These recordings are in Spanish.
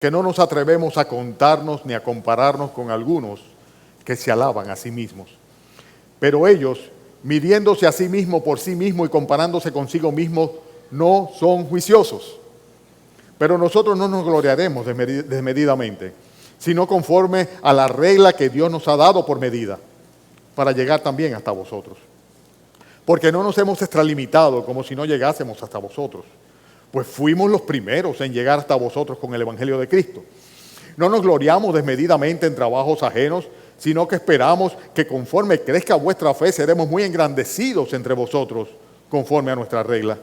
que no nos atrevemos a contarnos ni a compararnos con algunos que se alaban a sí mismos. Pero ellos, midiéndose a sí mismos por sí mismos y comparándose consigo mismos, no son juiciosos. Pero nosotros no nos gloriaremos desmedidamente, sino conforme a la regla que Dios nos ha dado por medida, para llegar también hasta vosotros. Porque no nos hemos extralimitado como si no llegásemos hasta vosotros, pues fuimos los primeros en llegar hasta vosotros con el Evangelio de Cristo. No nos gloriamos desmedidamente en trabajos ajenos, sino que esperamos que conforme crezca vuestra fe, seremos muy engrandecidos entre vosotros, conforme a nuestra regla.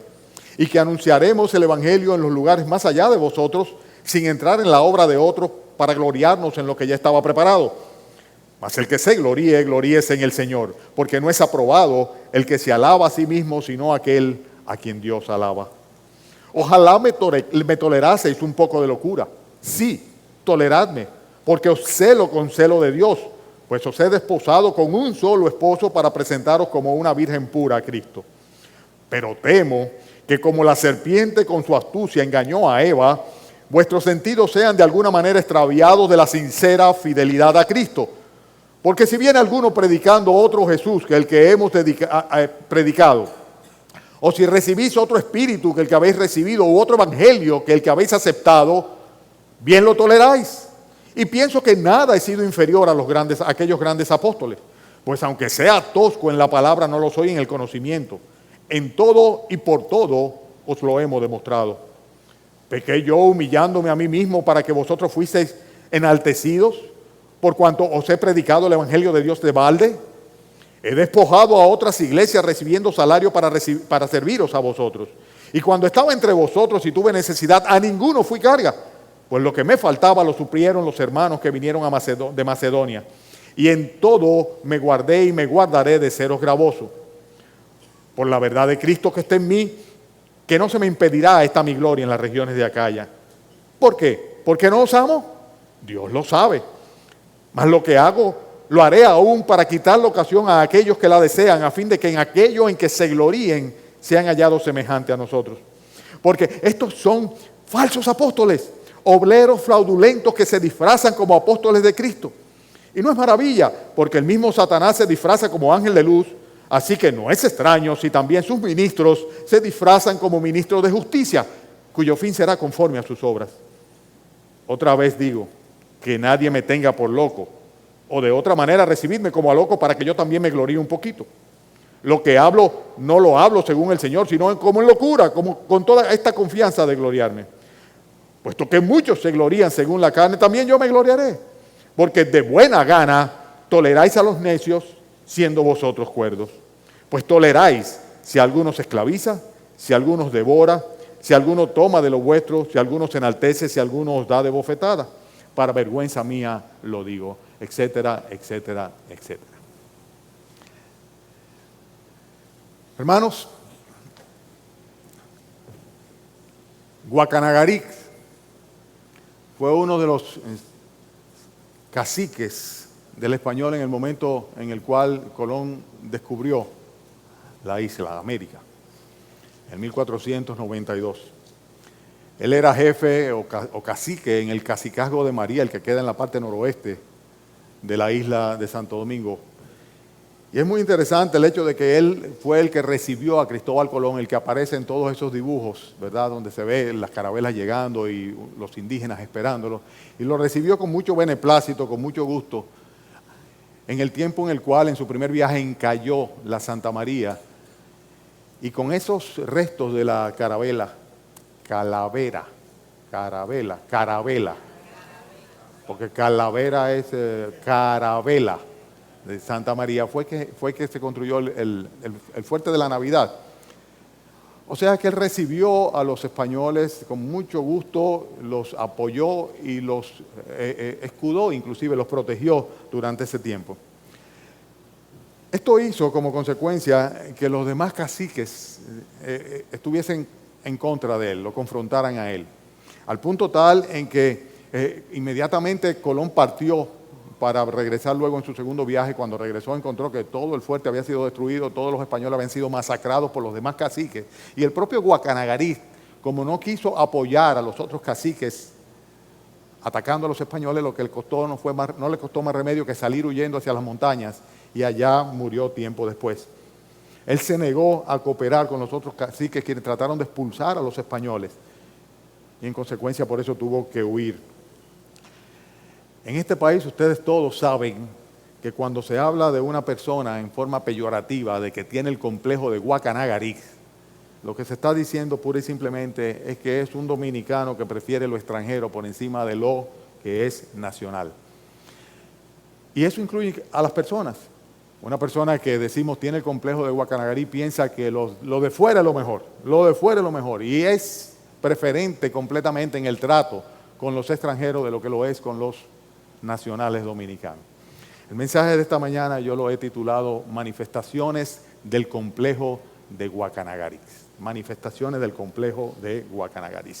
Y que anunciaremos el Evangelio en los lugares más allá de vosotros, sin entrar en la obra de otros, para gloriarnos en lo que ya estaba preparado. Mas el que se gloríe, gloríese en el Señor, porque no es aprobado el que se alaba a sí mismo, sino aquel a quien Dios alaba. Ojalá me toleraseis un poco de locura. Sí, toleradme, porque os celo con celo de Dios, pues os he desposado con un solo esposo para presentaros como una virgen pura a Cristo. Pero temo que como la serpiente con su astucia engañó a Eva, vuestros sentidos sean de alguna manera extraviados de la sincera fidelidad a Cristo. Porque si viene alguno predicando otro Jesús que el que hemos predicado, o si recibís otro espíritu que el que habéis recibido, u otro evangelio que el que habéis aceptado, bien lo toleráis. Y pienso que nada he sido inferior a aquellos grandes apóstoles, pues aunque sea tosco en la palabra, no lo soy en el conocimiento. En todo y por todo os lo hemos demostrado. ¿Pequé yo humillándome a mí mismo para que vosotros fuisteis enaltecidos, por cuanto os he predicado el evangelio de Dios de balde? He despojado a otras iglesias recibiendo salario para serviros a vosotros. Y cuando estaba entre vosotros y tuve necesidad, a ninguno fui carga, pues lo que me faltaba lo suplieron los hermanos que vinieron de Macedonia. Y en todo me guardé y me guardaré de seros gravoso. Por la verdad de Cristo que está en mí, que no se me impedirá esta mi gloria en las regiones de Acaya. ¿Por qué? ¿Por qué no os amo? Dios lo sabe. Mas lo que hago, lo haré aún para quitar la ocasión a aquellos que la desean, a fin de que en aquello en que se gloríen sean hallados semejantes a nosotros. Porque estos son falsos apóstoles, obreros fraudulentos que se disfrazan como apóstoles de Cristo. Y no es maravilla, porque el mismo Satanás se disfraza como ángel de luz, así que no es extraño si también sus ministros se disfrazan como ministros de justicia, cuyo fin será conforme a sus obras. Otra vez digo, que nadie me tenga por loco, o de otra manera recibidme como a loco para que yo también me gloríe un poquito. Lo que hablo, no lo hablo según el Señor, sino como en locura, como con toda esta confianza de gloriarme. Puesto que muchos se glorían según la carne, también yo me gloriaré. Porque de buena gana toleráis a los necios, siendo vosotros cuerdos. Pues toleráis si alguno se esclaviza, si alguno os devora, si alguno toma de lo vuestro, si alguno se enaltece, si alguno os da de bofetada. Para vergüenza mía lo digo, etcétera, etcétera, etcétera. Hermanos, Guacanagaric fue uno de los caciques del español en el momento en el cual Colón descubrió la isla de América, en 1492. Él era jefe o cacique en el cacicazgo de María, el que queda en la parte noroeste de la isla de Santo Domingo. Y es muy interesante el hecho de que él fue el que recibió a Cristóbal Colón, el que aparece en todos esos dibujos, ¿verdad? Donde se ve las carabelas llegando y los indígenas esperándolo. Y lo recibió con mucho beneplácito, con mucho gusto, en el tiempo en el cual en su primer viaje encalló la Santa María. Y con esos restos de la carabela, carabela, porque calavera es carabela de Santa María, fue que se construyó el fuerte de la Navidad. O sea que él recibió a los españoles con mucho gusto, los apoyó y los escudó, inclusive los protegió durante ese tiempo. Esto hizo como consecuencia que los demás caciques estuviesen en contra de él, lo confrontaran a él, al punto tal en que inmediatamente Colón partió para regresar luego en su segundo viaje. Cuando regresó encontró que todo el fuerte había sido destruido, todos los españoles habían sido masacrados por los demás caciques, y el propio Guacanagaric, como no quiso apoyar a los otros caciques atacando a los españoles, lo que no le costó más remedio que salir huyendo hacia las montañas, y allá murió tiempo después. Él se negó a cooperar con los otros caciques quienes trataron de expulsar a los españoles, y en consecuencia por eso tuvo que huir. En este país ustedes todos saben que cuando se habla de una persona en forma peyorativa de que tiene el complejo de Guacanagarí, lo que se está diciendo pura y simplemente es que es un dominicano que prefiere lo extranjero por encima de lo que es nacional. Y eso incluye a las personas. Una persona que decimos tiene el complejo de Guacanagarí piensa que lo de fuera es lo mejor, lo de fuera es lo mejor, y es preferente completamente en el trato con los extranjeros de lo que lo es con los nacionales dominicanos. El mensaje de esta mañana yo lo he titulado Manifestaciones del complejo de Guacanagarí. Manifestaciones del complejo de Guacanagarí.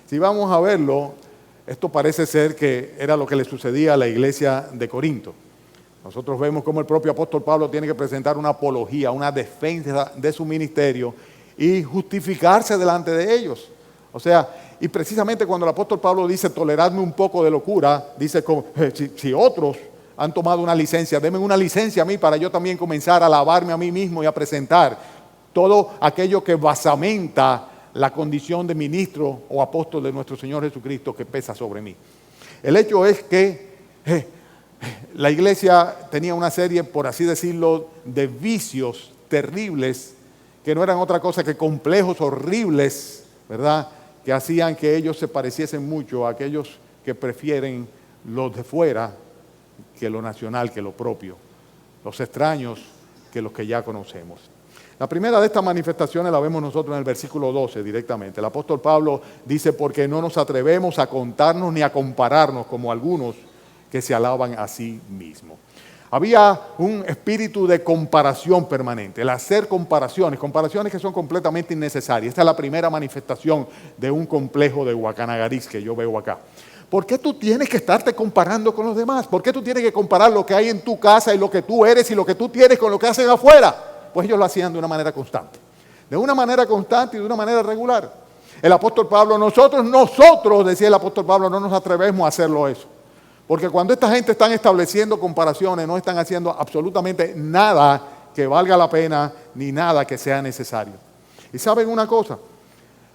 Si vamos a verlo, esto parece ser que era lo que le sucedía a la iglesia de Corinto. Nosotros vemos cómo el propio apóstol Pablo tiene que presentar una apología, una defensa de su ministerio y justificarse delante de ellos. O sea, y precisamente cuando el apóstol Pablo dice toleradme un poco de locura, dice si otros han tomado una licencia, denme una licencia a mí para yo también comenzar a alabarme a mí mismo y a presentar todo aquello que basamenta la condición de ministro o apóstol de nuestro Señor Jesucristo que pesa sobre mí. El hecho es que la iglesia tenía una serie, por así decirlo, de vicios terribles que no eran otra cosa que complejos horribles, ¿verdad?, que hacían que ellos se pareciesen mucho a aquellos que prefieren los de fuera que lo nacional, que lo propio, los extraños que los que ya conocemos. La primera de estas manifestaciones la vemos nosotros en el versículo 12 directamente. El apóstol Pablo dice, porque no nos atrevemos a contarnos ni a compararnos como algunos que se alaban a sí mismos. Había un espíritu de comparación permanente, el hacer comparaciones que son completamente innecesarias. Esta es la primera manifestación de un complejo de Guacanagarí que yo veo acá. ¿Por qué tú tienes que estarte comparando con los demás? ¿Por qué tú tienes que comparar lo que hay en tu casa y lo que tú eres y lo que tú tienes con lo que hacen afuera? Pues ellos lo hacían de una manera constante. De una manera constante y de una manera regular. El apóstol Pablo, nosotros, decía el apóstol Pablo, no nos atrevemos a hacerlo eso. Porque cuando esta gente están estableciendo comparaciones, no están haciendo absolutamente nada que valga la pena, ni nada que sea necesario. Y ¿saben una cosa?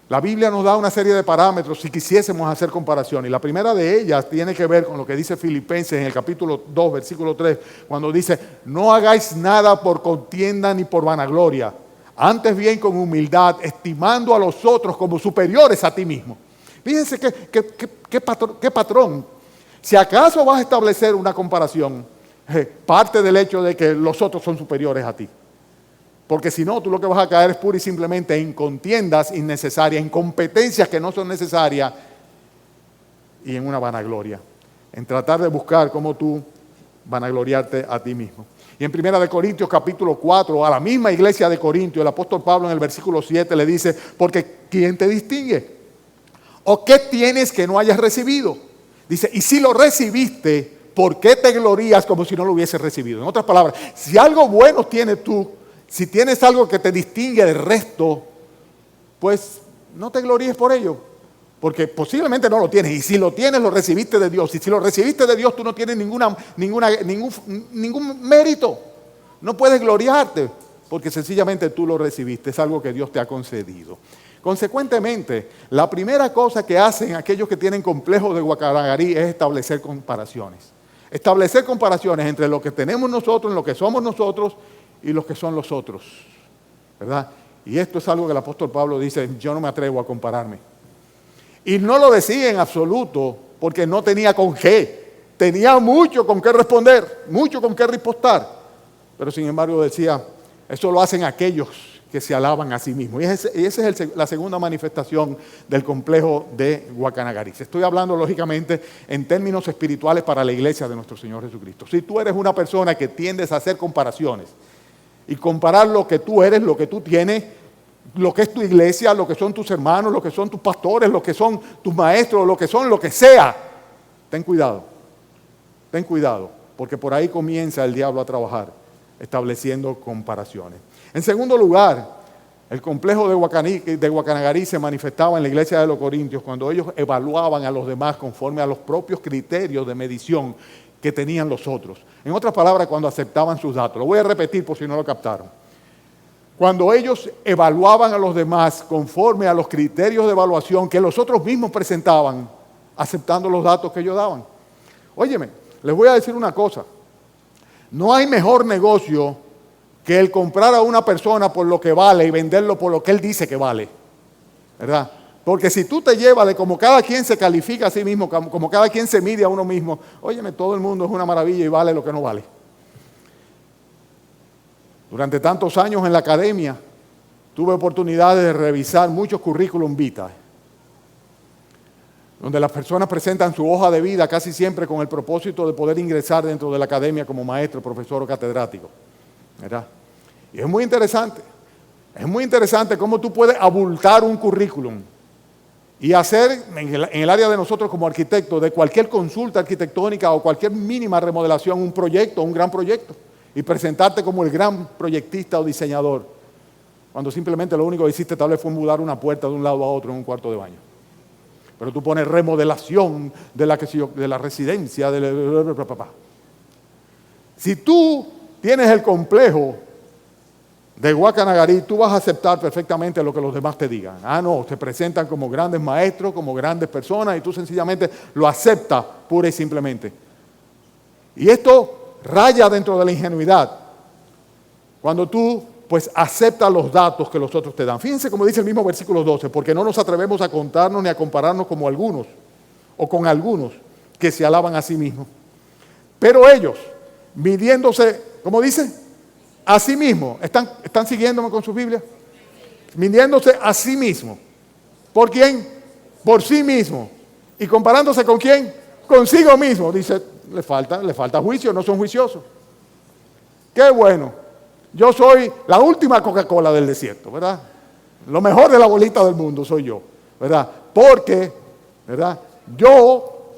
La Biblia nos da una serie de parámetros si quisiésemos hacer comparaciones. Y la primera de ellas tiene que ver con lo que dice Filipenses en el capítulo 2, versículo 3, cuando dice, no hagáis nada por contienda ni por vanagloria, antes bien con humildad, estimando a los otros como superiores a ti mismo. Fíjense qué patrón. Si acaso vas a establecer una comparación, parte del hecho de que los otros son superiores a ti. Porque si no, tú lo que vas a caer es pura y simplemente en contiendas innecesarias, en competencias que no son necesarias y en una vanagloria. En tratar de buscar cómo tú vanagloriarte a ti mismo. Y en 1 Corintios capítulo 4, a la misma iglesia de Corintios, el apóstol Pablo en el versículo 7 le dice, porque ¿quién te distingue? ¿O qué tienes que no hayas recibido? Dice, y si lo recibiste, ¿por qué te glorías como si no lo hubieses recibido? En otras palabras, si algo bueno tienes tú, si tienes algo que te distingue del resto, pues no te gloríes por ello, porque posiblemente no lo tienes, y si lo tienes, lo recibiste de Dios, y si lo recibiste de Dios, tú no tienes ningún mérito, no puedes gloriarte, porque sencillamente tú lo recibiste, es algo que Dios te ha concedido. Consecuentemente, la primera cosa que hacen aquellos que tienen complejos de Guacanagarí es establecer comparaciones. Establecer comparaciones entre lo que tenemos nosotros, lo que somos nosotros y los que son los otros, ¿verdad? Y esto es algo que el apóstol Pablo dice, yo no me atrevo a compararme. Y no lo decía en absoluto porque no tenía con qué. Tenía mucho con qué responder, mucho con qué ripostar. Pero sin embargo decía, eso lo hacen aquellos que se alaban a sí mismos. Y esa es la segunda manifestación del complejo de Guacanagarí. Estoy hablando lógicamente en términos espirituales para la iglesia de nuestro Señor Jesucristo. Si tú eres una persona que tiendes a hacer comparaciones y comparar lo que tú eres, lo que tú tienes, lo que es tu iglesia, lo que son tus hermanos, lo que son tus pastores, lo que son tus maestros, lo que son lo que sea, ten cuidado, porque por ahí comienza el diablo a trabajar, estableciendo comparaciones. En segundo lugar, El complejo de Guacanagarí se manifestaba en la iglesia de los Corintios cuando ellos evaluaban a los demás conforme a los propios criterios de medición que tenían los otros. En otras palabras, cuando aceptaban sus datos. Lo voy a repetir por si no lo captaron. Cuando ellos evaluaban a los demás conforme a los criterios de evaluación que los otros mismos presentaban, aceptando los datos que ellos daban. Óyeme, les voy a decir una cosa. No hay mejor negocio que el comprar a una persona por lo que vale y venderlo por lo que él dice que vale. ¿Verdad? Porque si tú te llevas de como cada quien se califica a sí mismo, como cada quien se mide a uno mismo, óyeme, todo el mundo es una maravilla y vale lo que no vale. Durante tantos años en la academia, tuve oportunidades de revisar muchos currículum vitae, donde las personas presentan su hoja de vida casi siempre con el propósito de poder ingresar dentro de la academia como maestro, profesor o catedrático. ¿Verdad? Y es muy interesante cómo tú puedes abultar un currículum y hacer en el área de nosotros como arquitectos, de cualquier consulta arquitectónica o cualquier mínima remodelación, un proyecto, un gran proyecto, y presentarte como el gran proyectista o diseñador, cuando simplemente lo único que hiciste tal vez fue mudar una puerta de un lado a otro en un cuarto de baño. Pero tú pones remodelación de la residencia, Si tú tienes el complejo de Guacanagarí, tú vas a aceptar perfectamente lo que los demás te digan. No, te presentan como grandes maestros, como grandes personas, y tú sencillamente lo aceptas pura y simplemente. Y esto raya dentro de la ingenuidad. Cuando tú, pues, aceptas los datos que los otros te dan. Fíjense como dice el mismo versículo 12, porque no nos atrevemos a contarnos ni a compararnos como algunos, o con algunos que se alaban a sí mismos. Pero ellos, midiéndose, ¿cómo dice? A sí mismo. ¿Están siguiéndome con su Biblia? Midiéndose a sí mismo. ¿Por quién? Por sí mismo. ¿Y comparándose con quién? Consigo mismo. Dice, le falta juicio, no son juiciosos. Qué bueno. Yo soy la última Coca-Cola del desierto, ¿verdad? Lo mejor de la bolita del mundo soy yo, ¿verdad? Porque, ¿verdad? Yo,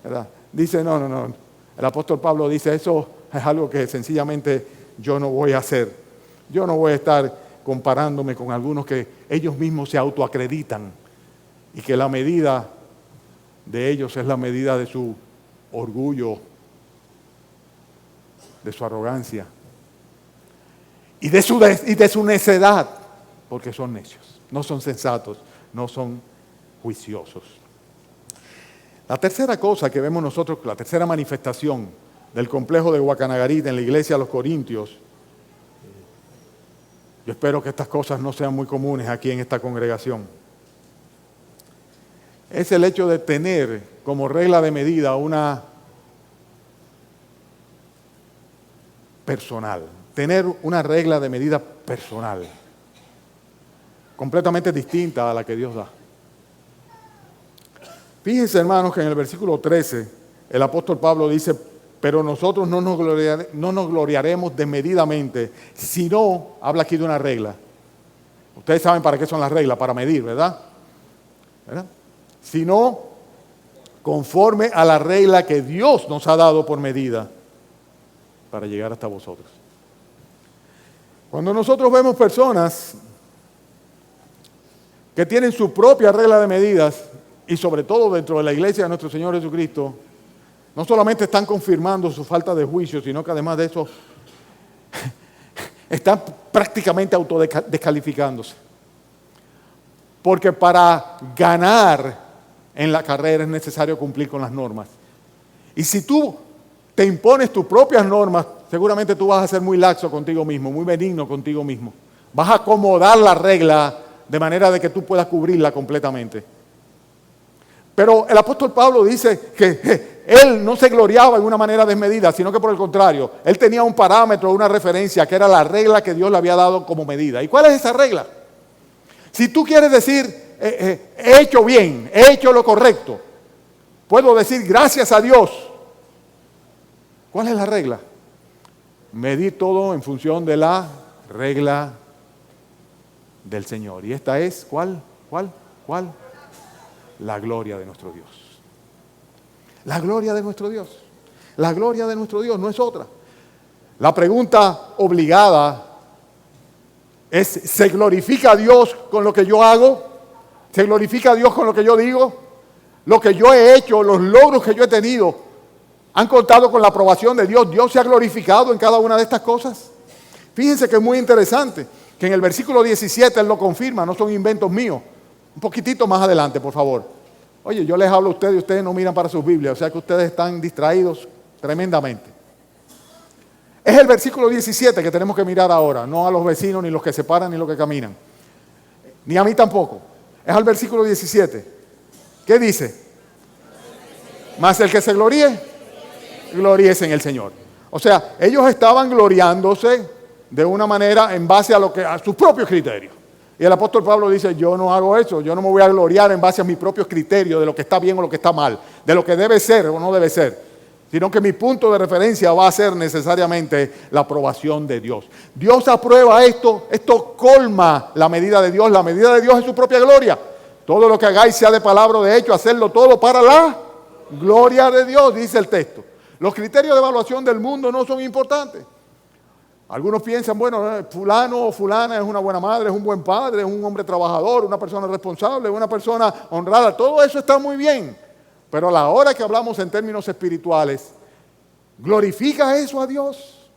¿verdad? Dice, no. El apóstol Pablo dice, eso es algo que sencillamente yo no voy a hacer. Yo no voy a estar comparándome con algunos que ellos mismos se autoacreditan y que la medida de ellos es la medida de su orgullo, de su arrogancia y de su necedad, porque son necios, no son sensatos, no son juiciosos. La tercera cosa que vemos nosotros, la tercera manifestación del complejo de Guacanagarí en la iglesia de los Corintios, yo espero que estas cosas no sean muy comunes aquí en esta congregación, es el hecho de tener como regla de medida una personal, tener una regla de medida personal, completamente distinta a la que Dios da. Fíjense, hermanos, que en el versículo 13 el apóstol Pablo dice, pero nosotros no nos gloriaremos desmedidamente, sino, habla aquí de una regla. Ustedes saben para qué son las reglas, para medir, ¿verdad? Sino conforme a la regla que Dios nos ha dado por medida para llegar hasta vosotros. Cuando nosotros vemos personas que tienen su propia regla de medidas, y sobre todo dentro de la iglesia de nuestro Señor Jesucristo, no solamente están confirmando su falta de juicio, sino que además de eso están prácticamente autodescalificándose. Porque para ganar en la carrera es necesario cumplir con las normas. Y si tú te impones tus propias normas, seguramente tú vas a ser muy laxo contigo mismo, muy benigno contigo mismo. Vas a acomodar la regla de manera de que tú puedas cubrirla completamente. Pero el apóstol Pablo dice que él no se gloriaba en una manera desmedida, sino que por el contrario, él tenía un parámetro, una referencia, que era la regla que Dios le había dado como medida. ¿Y cuál es esa regla? Si tú quieres decir, he hecho bien, he hecho lo correcto, puedo decir gracias a Dios. ¿Cuál es la regla? Medir todo en función de la regla del Señor. Y esta es, ¿cuál? La gloria de nuestro Dios. La gloria de nuestro Dios. La gloria de nuestro Dios no es otra. La pregunta obligada es, ¿se glorifica a Dios con lo que yo hago? ¿Se glorifica a Dios con lo que yo digo? Lo que yo he hecho, los logros que yo he tenido, ¿han contado con la aprobación de Dios? ¿Dios se ha glorificado en cada una de estas cosas? Fíjense que es muy interesante que en el versículo 17 Él lo confirma, no son inventos míos. Un poquitito más adelante, por favor. Oye, yo les hablo a ustedes y ustedes no miran para sus Biblias, o sea que ustedes están distraídos tremendamente. Es el versículo 17 que tenemos que mirar ahora, no a los vecinos, ni los que se paran, ni los que caminan. Ni a mí tampoco. Es al versículo 17. ¿Qué dice? Mas el que se gloríe, gloríese en el Señor. O sea, ellos estaban gloriándose de una manera en base a sus propios criterios. Y el apóstol Pablo dice, yo no hago eso, yo no me voy a gloriar en base a mis propios criterios de lo que está bien o lo que está mal, de lo que debe ser o no debe ser, sino que mi punto de referencia va a ser necesariamente la aprobación de Dios. Dios aprueba esto colma la medida de Dios es su propia gloria. Todo lo que hagáis sea de palabra o de hecho, hacerlo todo para la gloria de Dios, dice el texto. Los criterios de evaluación del mundo no son importantes. Algunos piensan, bueno, fulano o fulana es una buena madre, es un buen padre, es un hombre trabajador, una persona responsable, una persona honrada. Todo eso está muy bien. Pero a la hora que hablamos en términos espirituales, ¿glorifica eso a Dios?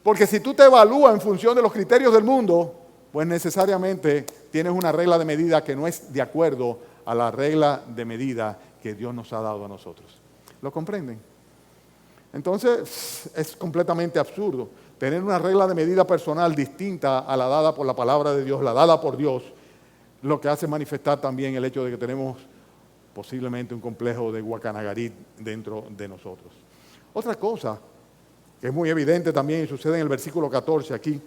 Porque si tú te evalúas en función de los criterios del mundo, pues necesariamente tienes una regla de medida que no es de acuerdo a la regla de medida que Dios nos ha dado a nosotros. ¿Lo comprenden? Entonces es completamente absurdo tener una regla de medida personal distinta a la dada por la palabra de Dios, la dada por Dios, lo que hace manifestar también el hecho de que tenemos posiblemente un complejo de Guacanagarit dentro de nosotros. Otra cosa que es muy evidente también y sucede en el versículo 14 aquí,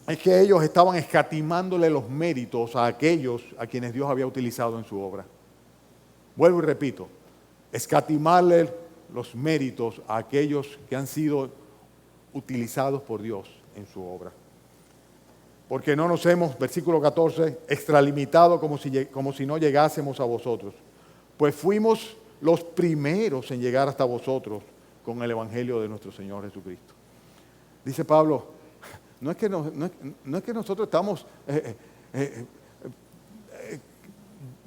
es que ellos estaban escatimándole los méritos a aquellos a quienes Dios había utilizado en su obra. Vuelvo y repito, escatimarle los méritos a aquellos que han sido utilizados por Dios en su obra. Porque no nos hemos, versículo 14, extralimitado como si no llegásemos a vosotros. Pues fuimos los primeros en llegar hasta vosotros con el Evangelio de nuestro Señor Jesucristo. Dice Pablo, no es que nosotros estamos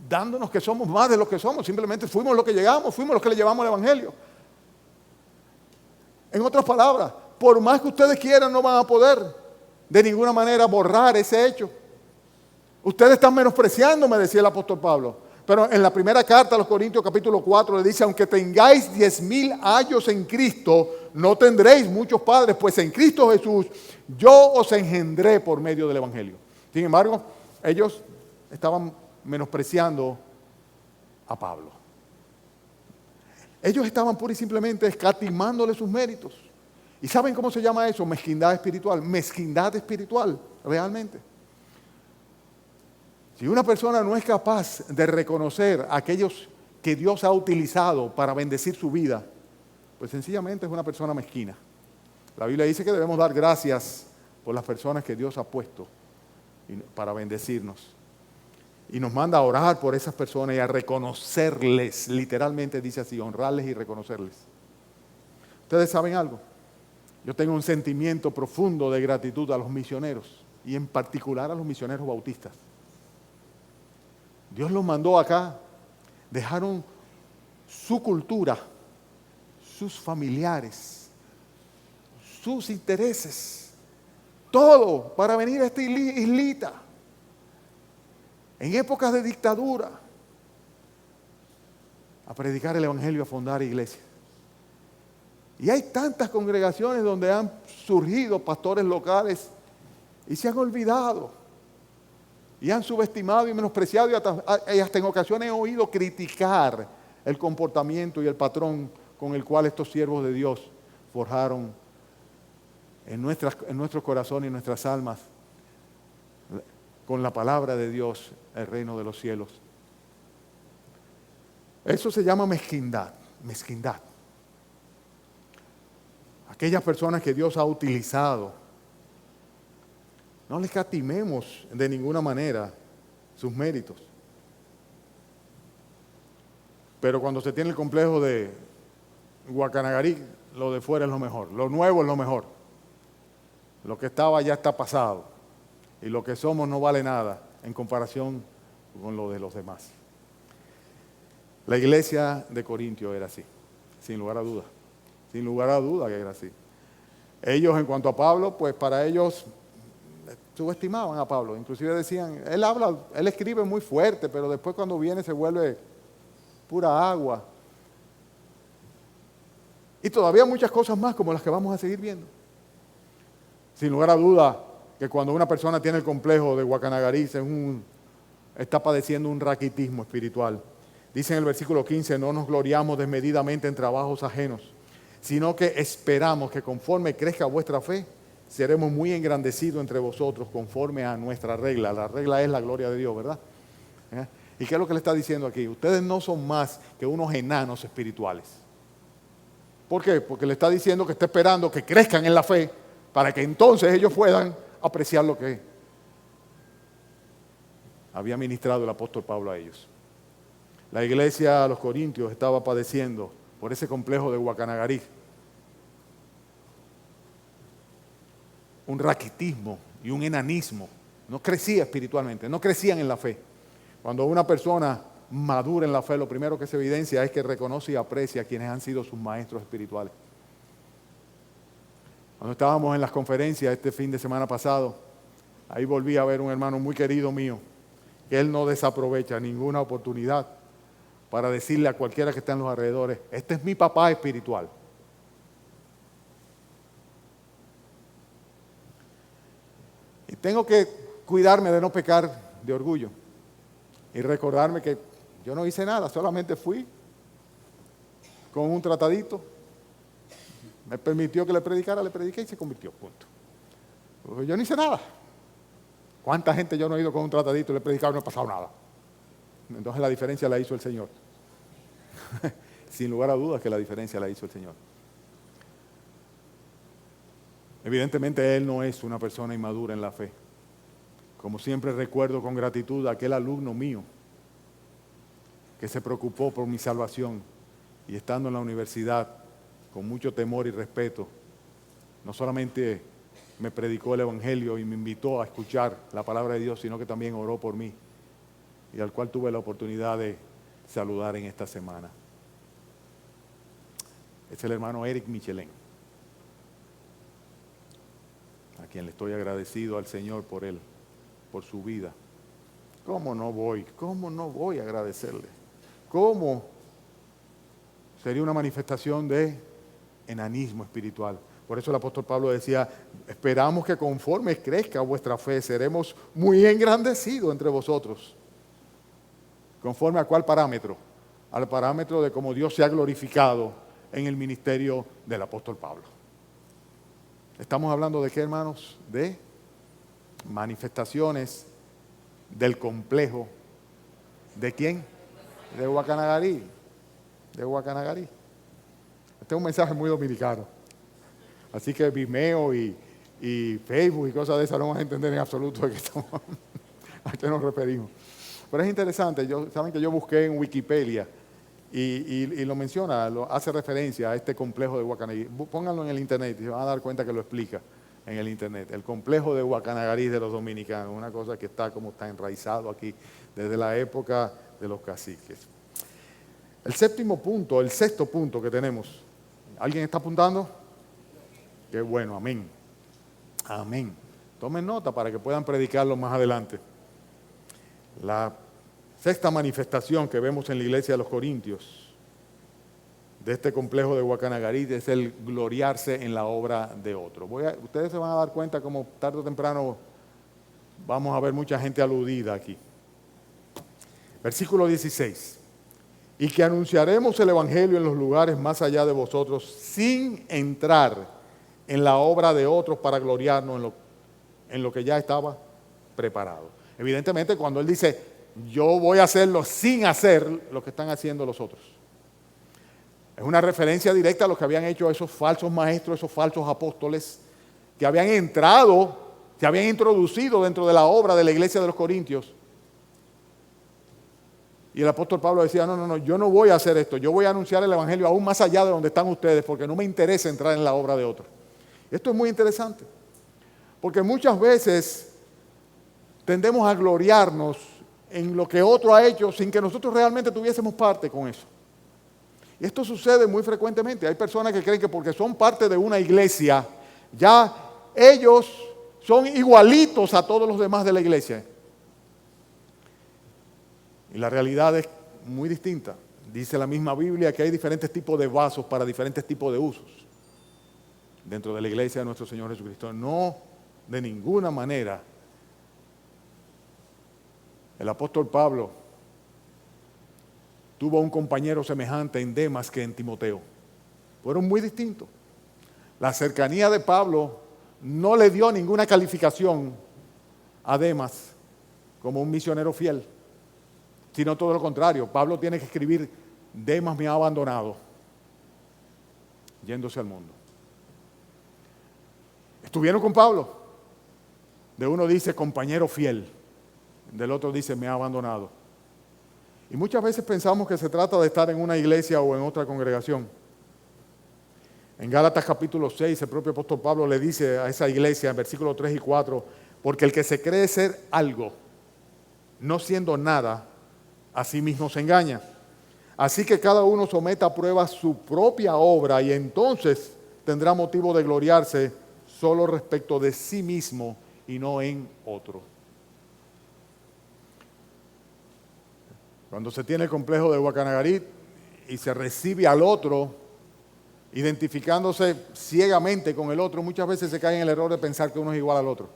dándonos que somos más de lo que somos, simplemente fuimos los que llegamos, fuimos los que le llevamos el Evangelio. En otras palabras, por más que ustedes quieran, no van a poder de ninguna manera borrar ese hecho. Ustedes están menospreciando, me decía el apóstol Pablo. Pero en la primera carta a los Corintios capítulo 4 le dice, aunque tengáis 10,000 años en Cristo, no tendréis muchos padres, pues en Cristo Jesús yo os engendré por medio del Evangelio. Sin embargo, ellos estaban menospreciando a Pablo. Ellos estaban pura y simplemente escatimándole sus méritos. ¿Y saben cómo se llama eso? Mezquindad espiritual, realmente. Si una persona no es capaz de reconocer a aquellos que Dios ha utilizado para bendecir su vida, pues sencillamente es una persona mezquina. La Biblia dice que debemos dar gracias por las personas que Dios ha puesto para bendecirnos. Y nos manda a orar por esas personas y a reconocerles, literalmente dice así, honrarles y reconocerles. ¿Ustedes saben algo? Yo tengo un sentimiento profundo de gratitud a los misioneros y en particular a los misioneros bautistas. Dios los mandó acá, dejaron su cultura, sus familiares, sus intereses, todo para venir a esta islita. En épocas de dictadura, a predicar el Evangelio, a fundar iglesias. Y hay tantas congregaciones donde han surgido pastores locales y se han olvidado, y han subestimado y menospreciado, y hasta en ocasiones he oído criticar el comportamiento y el patrón con el cual estos siervos de Dios forjaron en nuestros corazones y nuestras almas, con la palabra de Dios, el reino de los cielos. Eso se llama mezquindad. Aquellas personas que Dios ha utilizado, no les escatimemos de ninguna manera sus méritos. Pero cuando se tiene el complejo de Guacanagarí, lo de fuera es lo mejor, lo nuevo es lo mejor. Lo que estaba ya está pasado y lo que somos no vale nada en comparación con lo de los demás. La iglesia de Corintio era así, sin lugar a dudas, sin lugar a dudas que era así. Ellos, en cuanto a Pablo, pues para ellos subestimaban a Pablo, inclusive decían, él escribe muy fuerte, pero después cuando viene se vuelve pura agua. Y todavía muchas cosas más como las que vamos a seguir viendo. Sin lugar a duda que cuando una persona tiene el complejo de Guacanagarí está padeciendo un raquitismo espiritual. Dice en el versículo 15, no nos gloriamos desmedidamente en trabajos ajenos, sino que esperamos que conforme crezca vuestra fe, seremos muy engrandecidos entre vosotros conforme a nuestra regla. La regla es la gloria de Dios, ¿verdad? ¿Y qué es lo que le está diciendo aquí? Ustedes no son más que unos enanos espirituales. ¿Por qué? Porque le está diciendo que está esperando que crezcan en la fe para que entonces ellos puedan apreciar lo que había ministrado el apóstol Pablo a ellos. La iglesia a los Corintios estaba padeciendo por ese complejo de Guacanagarí un raquitismo y un enanismo. No crecía espiritualmente, no crecían en la fe. Cuando una persona madura en la fe, lo primero que se evidencia es que reconoce y aprecia a quienes han sido sus maestros espirituales. Cuando estábamos en las conferencias este fin de semana pasado, ahí volví a ver un hermano muy querido mío, que él no desaprovecha ninguna oportunidad para decirle a cualquiera que está en los alrededores, este es mi papá espiritual. Y tengo que cuidarme de no pecar de orgullo y recordarme que yo no hice nada, solamente fui con un tratadito. Me permitió que le predicara, le prediqué y se convirtió, punto. Pues yo no hice nada. ¿Cuánta gente yo no he ido con un tratadito y le he predicado y no ha pasado nada? Entonces la diferencia la hizo el Señor. Sin lugar a dudas que la diferencia la hizo el Señor. Evidentemente Él no es una persona inmadura en la fe. Como siempre recuerdo con gratitud a aquel alumno mío que se preocupó por mi salvación y estando en la universidad con mucho temor y respeto, no solamente me predicó el Evangelio y me invitó a escuchar la palabra de Dios, sino que también oró por mí y al cual tuve la oportunidad de saludar en esta semana. Es el hermano Eric Michelén, a quien le estoy agradecido al Señor por él, por su vida. ¿Cómo no voy a agradecerle? ¿Cómo sería una manifestación de enanismo espiritual? Por eso el apóstol Pablo decía, esperamos que conforme crezca vuestra fe, seremos muy engrandecidos entre vosotros. ¿Conforme a cuál parámetro? Al parámetro de cómo Dios se ha glorificado en el ministerio del apóstol Pablo. Estamos hablando de qué, hermanos? De manifestaciones del complejo. ¿De quién? De Guacanagarí. De Guacanagarí. Este es un mensaje muy dominicano. Así que Vimeo y Facebook y cosas de esas no van a entender en absoluto a qué nos referimos. Pero es interesante, saben que yo busqué en Wikipedia y lo menciona, hace referencia a este complejo de Guacanagarí. Pónganlo en el internet y se van a dar cuenta que lo explica en el internet. El complejo de Guacanagarí de los dominicanos, una cosa que está enraizado aquí desde la época de los caciques. El sexto punto que tenemos. ¿Alguien está apuntando? Qué bueno, amén. Amén. Tomen nota para que puedan predicarlo más adelante. La sexta manifestación que vemos en la iglesia de los Corintios de este complejo de Guacanagarí es el gloriarse en la obra de otro. Ustedes se van a dar cuenta como tarde o temprano vamos a ver mucha gente aludida aquí. Versículo 16. Y que anunciaremos el evangelio en los lugares más allá de vosotros sin entrar en la obra de otros para gloriarnos en lo que ya estaba preparado. Evidentemente cuando él dice yo voy a hacerlo sin hacer lo que están haciendo los otros, es una referencia directa a lo que habían hecho esos falsos maestros, esos falsos apóstoles que habían entrado, se habían introducido dentro de la obra de la iglesia de los Corintios Y el apóstol Pablo decía, no, yo no voy a hacer esto, yo voy a anunciar el evangelio aún más allá de donde están ustedes, porque no me interesa entrar en la obra de otros. Esto es muy interesante, porque muchas veces tendemos a gloriarnos en lo que otro ha hecho sin que nosotros realmente tuviésemos parte con eso. Y esto sucede muy frecuentemente. Hay personas que creen que porque son parte de una iglesia, ya ellos son igualitos a todos los demás de la iglesia. Y la realidad es muy distinta. Dice la misma Biblia que hay diferentes tipos de vasos para diferentes tipos de usos dentro de la iglesia de nuestro Señor Jesucristo. No, de ninguna manera. El apóstol Pablo tuvo un compañero semejante en Demas que en Timoteo. Fueron muy distintos. La cercanía de Pablo no le dio ninguna calificación a Demas como un misionero fiel, sino todo lo contrario. Pablo tiene que escribir, Demas me ha abandonado, yéndose al mundo. Estuvieron con Pablo. De uno dice compañero fiel, del otro dice me ha abandonado. Y muchas veces pensamos que se trata de estar en una iglesia o en otra congregación. En Gálatas capítulo 6, el propio apóstol Pablo le dice a esa iglesia en versículos 3 y 4, porque el que se cree ser algo, no siendo nada, a sí mismo se engaña. Así que cada uno someta a prueba su propia obra y entonces tendrá motivo de gloriarse solo respecto de sí mismo y no en otro. Cuando se tiene el complejo de Guacanagarit y se recibe al otro, identificándose ciegamente con el otro, muchas veces se cae en el error de pensar que uno es igual al otro.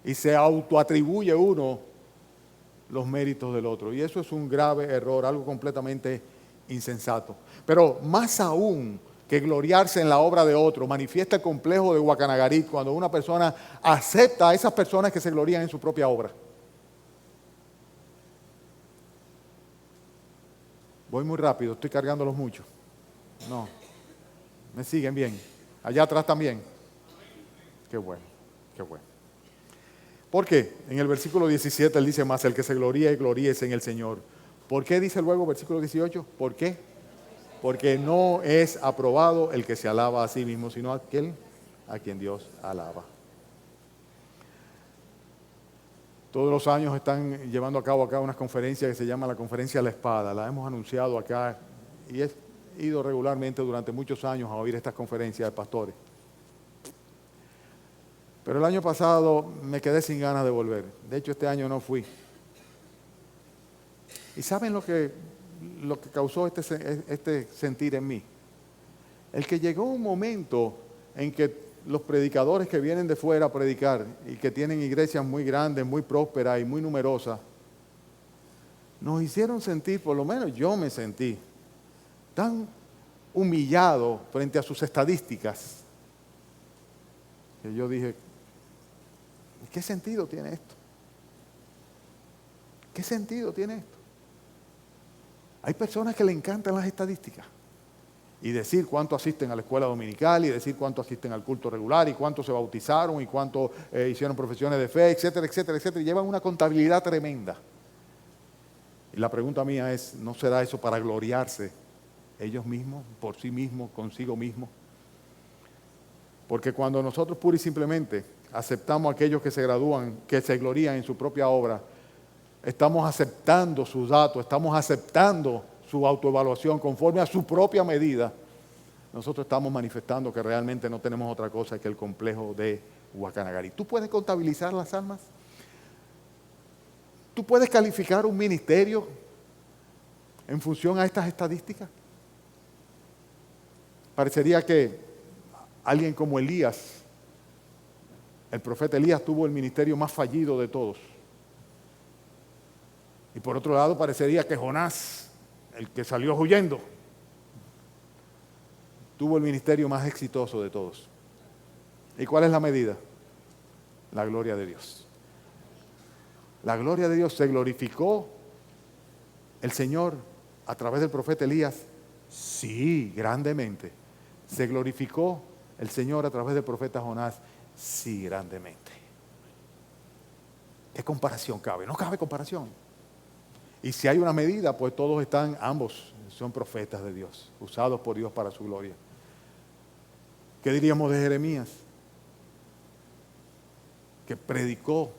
Y se autoatribuye uno los méritos del otro. Y eso es un grave error, algo completamente insensato. Pero más aún que gloriarse en la obra de otro, manifiesta el complejo de Guacanagarit cuando una persona acepta a esas personas que se glorían en su propia obra. Voy muy rápido, estoy cargándolos mucho. No, me siguen bien. Allá atrás también. Qué bueno, qué bueno. ¿Por qué? En el versículo 17 él dice más, el que se gloríe, gloríese en el Señor. ¿Por qué dice luego versículo 18? ¿Por qué? Porque no es aprobado el que se alaba a sí mismo, sino aquel a quien Dios alaba. Todos los años están llevando a cabo acá unas conferencias que se llama la Conferencia de la Espada. La hemos anunciado acá y he ido regularmente durante muchos años a oír estas conferencias de pastores. Pero el año pasado me quedé sin ganas de volver. De hecho, este año no fui. ¿Y saben lo que causó este sentir en mí? El que llegó un momento en que los predicadores que vienen de fuera a predicar y que tienen iglesias muy grandes, muy prósperas y muy numerosas, nos hicieron sentir, por lo menos yo me sentí, tan humillado frente a sus estadísticas, que yo dije, ¿qué sentido tiene esto? ¿Qué sentido tiene esto? Hay personas que le encantan las estadísticas y decir cuánto asisten a la escuela dominical y decir cuánto asisten al culto regular y cuánto se bautizaron y cuánto hicieron profesiones de fe, etcétera, etcétera, etcétera. Y llevan una contabilidad tremenda. Y la pregunta mía es, ¿no será eso para gloriarse ellos mismos, por sí mismos, consigo mismos? Porque cuando nosotros pura y simplemente aceptamos a aquellos que se gradúan, que se glorían en su propia obra, estamos aceptando sus datos, estamos aceptando su autoevaluación conforme a su propia medida, nosotros estamos manifestando que realmente no tenemos otra cosa que el complejo de Guacanagarit. ¿Tú puedes contabilizar las almas? ¿Tú puedes calificar un ministerio en función a estas estadísticas? Parecería que alguien como Elías, el profeta Elías, tuvo el ministerio más fallido de todos. Y por otro lado parecería que Jonás, el que salió huyendo, tuvo el ministerio más exitoso de todos. ¿Y cuál es la medida? La gloria de Dios. La gloria de Dios se glorificó el Señor a través del profeta Elías. Sí, grandemente. Se glorificó el Señor a través del profeta Jonás. Sí, grandemente. ¿Qué comparación cabe? No cabe comparación. Y si hay una medida, pues todos están, ambos son profetas de Dios, usados por Dios para su gloria. ¿Qué diríamos de Jeremías? Que predicó,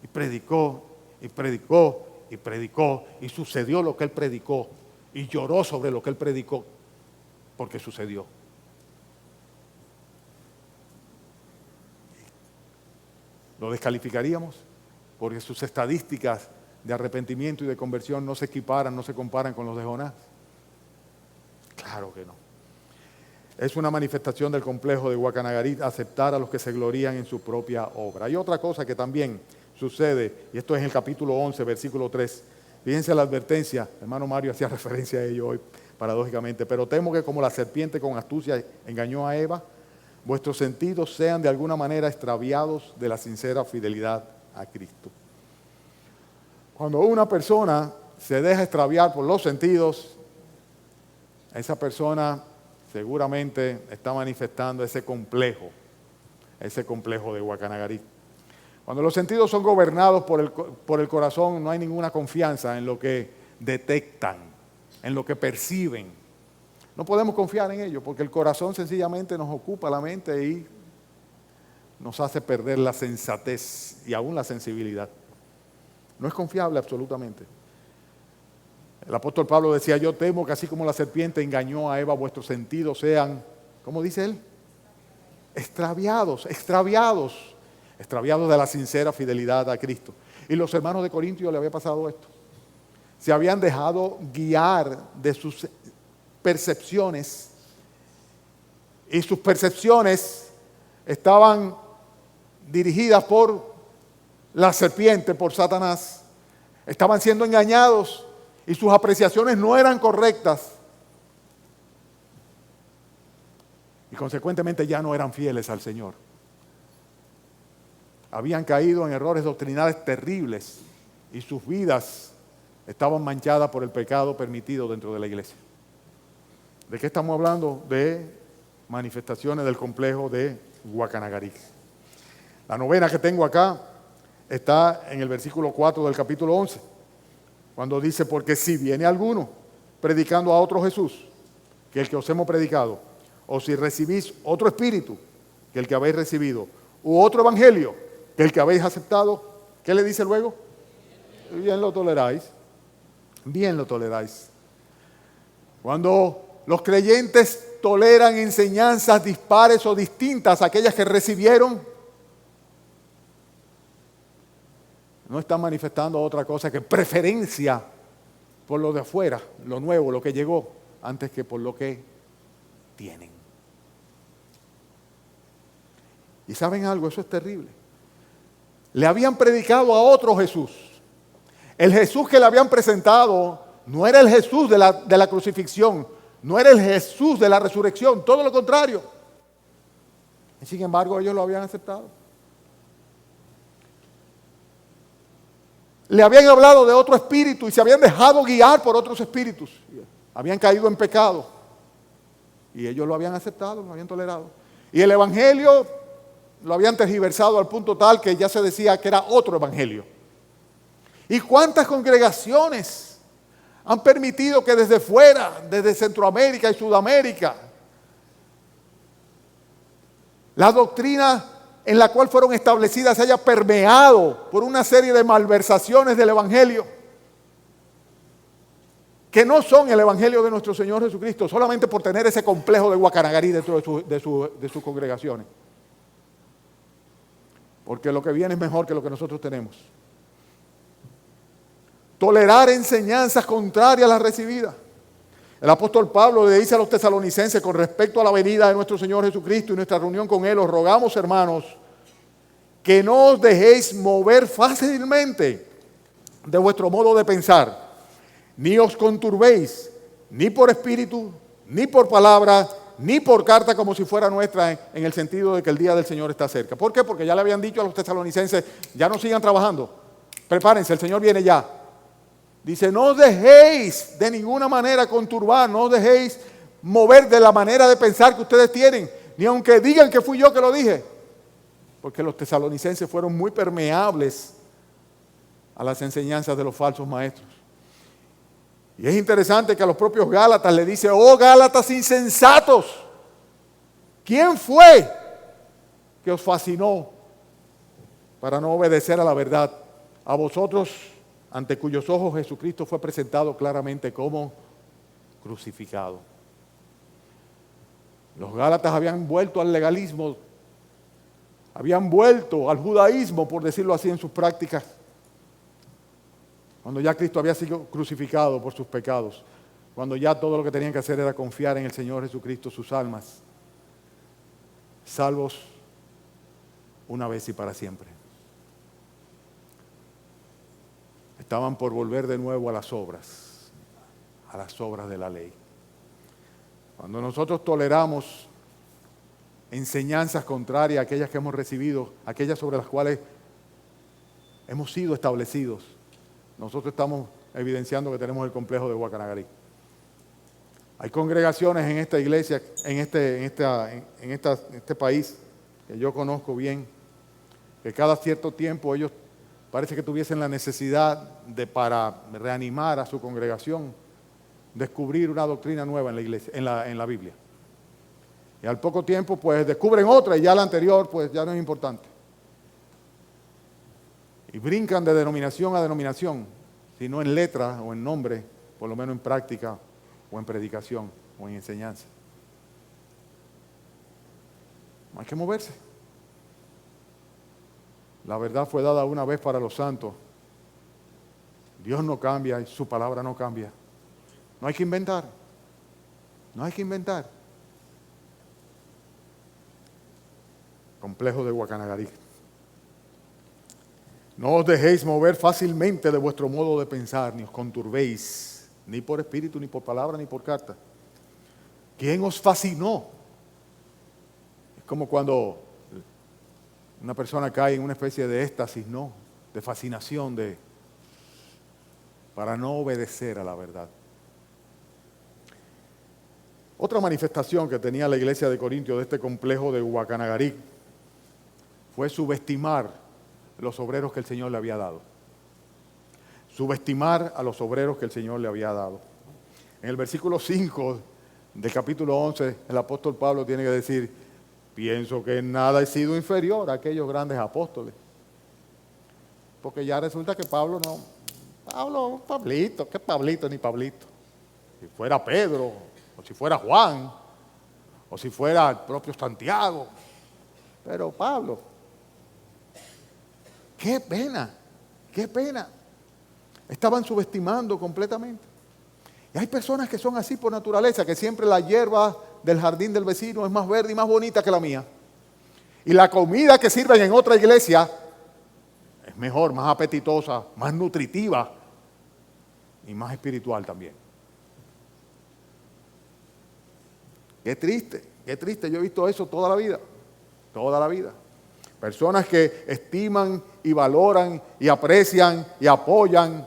y predicó, y predicó, y predicó, y sucedió lo que él predicó, y lloró sobre lo que él predicó, porque sucedió. ¿Lo descalificaríamos? Porque sus estadísticas de arrepentimiento y de conversión no se equiparan, no se comparan con los de Jonás. Claro que no. Es una manifestación del complejo de Guacanagarit aceptar a los que se glorían en su propia obra. Hay otra cosa que también sucede, y esto es en el capítulo 11, versículo 3. Fíjense la advertencia, hermano Mario hacía referencia a ello hoy, paradójicamente. Pero temo que como la serpiente con astucia engañó a Eva, vuestros sentidos sean de alguna manera extraviados de la sincera fidelidad a Cristo. Cuando una persona se deja extraviar por los sentidos, esa persona seguramente está manifestando ese complejo de Guacanagarit. Cuando los sentidos son gobernados por el corazón, no hay ninguna confianza en lo que detectan, en lo que perciben. No podemos confiar en ello porque el corazón sencillamente nos ocupa la mente y nos hace perder la sensatez y aún la sensibilidad. No es confiable absolutamente. El apóstol Pablo decía, yo temo que así como la serpiente engañó a Eva, vuestros sentidos sean, ¿cómo dice él? Extraviados de la sincera fidelidad a Cristo. Y los hermanos de Corintios le había pasado esto. Se habían dejado guiar de sus percepciones y sus percepciones estaban dirigidas por la serpiente, por Satanás. Estaban siendo engañados y sus apreciaciones no eran correctas. Y consecuentemente ya no eran fieles al Señor. Habían caído en errores doctrinales terribles y sus vidas estaban manchadas por el pecado permitido dentro de la iglesia. ¿De qué estamos hablando? De manifestaciones del complejo de Guacanagarit. La novena que tengo acá está en el versículo 4 del capítulo 11, cuando dice, porque si viene alguno predicando a otro Jesús, que el que os hemos predicado, o si recibís otro espíritu, que el que habéis recibido, u otro evangelio, que el que habéis aceptado, ¿qué le dice luego? Bien lo toleráis, bien lo toleráis. Cuando los creyentes toleran enseñanzas dispares o distintas a aquellas que recibieron, no están manifestando otra cosa que preferencia por lo de afuera, lo nuevo, lo que llegó, antes que por lo que tienen. Y ¿saben algo? Eso es terrible. Le habían predicado a otro Jesús. El Jesús que le habían presentado no era el Jesús de la crucifixión, no era el Jesús de la resurrección, todo lo contrario. Y sin embargo, ellos lo habían aceptado. Le habían hablado de otro espíritu y se habían dejado guiar por otros espíritus. Habían caído en pecado. Y ellos lo habían aceptado, lo habían tolerado. Y el evangelio lo habían tergiversado al punto tal que ya se decía que era otro evangelio. ¿Y cuántas congregaciones han permitido que desde fuera, desde Centroamérica y Sudamérica, la doctrina en la cual fueron establecidas se haya permeado por una serie de malversaciones del evangelio que no son el evangelio de nuestro Señor Jesucristo, solamente por tener ese complejo de Guacanagarit dentro de sus congregaciones? Porque lo que viene es mejor que lo que nosotros tenemos. Tolerar enseñanzas contrarias a las recibidas. El apóstol Pablo le dice a los tesalonicenses con respecto a la venida de nuestro Señor Jesucristo y nuestra reunión con Él, os rogamos, hermanos, que no os dejéis mover fácilmente de vuestro modo de pensar, ni os conturbéis, ni por espíritu, ni por palabra, ni por carta como si fuera nuestra, en el sentido de que el día del Señor está cerca. ¿Por qué? Porque ya le habían dicho a los tesalonicenses, ya no sigan trabajando, prepárense, el Señor viene ya. Dice, no os dejéis de ninguna manera conturbar, no os dejéis mover de la manera de pensar que ustedes tienen, ni aunque digan que fui yo que lo dije. Porque los tesalonicenses fueron muy permeables a las enseñanzas de los falsos maestros. Y es interesante que a los propios Gálatas le dice, oh Gálatas insensatos, ¿quién fue que os fascinó para no obedecer a la verdad? A vosotros, ante cuyos ojos Jesucristo fue presentado claramente como crucificado. Los Gálatas habían vuelto al legalismo, habían vuelto al judaísmo, por decirlo así, en sus prácticas, cuando ya Cristo había sido crucificado por sus pecados, cuando ya todo lo que tenían que hacer era confiar en el Señor Jesucristo, sus almas, salvos una vez y para siempre. Estaban por volver de nuevo a las obras de la ley. Cuando nosotros toleramos enseñanzas contrarias a aquellas que hemos recibido, aquellas sobre las cuales hemos sido establecidos, nosotros estamos evidenciando que tenemos el complejo de Guacanagarí. Hay congregaciones en esta iglesia, en este país, que yo conozco bien, que cada cierto tiempo ellos parece que tuviesen la necesidad de, para reanimar a su congregación, descubrir una doctrina nueva en la iglesia, en la Biblia. Y al poco tiempo, pues descubren otra y ya la anterior, pues ya no es importante. Y brincan de denominación a denominación, si no en letra o en nombre, por lo menos en práctica o en predicación o en enseñanza. No hay que moverse. La verdad fue dada una vez para los santos. Dios no cambia y su palabra no cambia. No hay que inventar. No hay que inventar. Complejo de Guacanagarí. No os dejéis mover fácilmente de vuestro modo de pensar, ni os conturbéis, ni por espíritu, ni por palabra, ni por carta. ¿Quién os fascinó? Es como cuando una persona cae en una especie de éxtasis, ¿no? De fascinación, para no obedecer a la verdad. Otra manifestación que tenía la iglesia de Corintio de este complejo de Guacanagarí fue subestimar los obreros que el Señor le había dado. Subestimar a los obreros que el Señor le había dado. En el versículo 5 del capítulo 11, el apóstol Pablo tiene que decir, pienso que en nada he sido inferior a aquellos grandes apóstoles. Porque ya resulta que Pablito, ¿qué Pablito ni Pablito? Si fuera Pedro, o si fuera Juan, o si fuera el propio Santiago. Pero Pablo, qué pena, qué pena. Estaban subestimando completamente. Y hay personas que son así por naturaleza, que siempre la hierba del jardín del vecino es más verde y más bonita que la mía. Y la comida que sirven en otra iglesia es mejor, más apetitosa, más nutritiva y más espiritual también. Qué triste, qué triste. Yo he visto eso toda la vida, toda la vida. Personas que estiman y valoran y aprecian y apoyan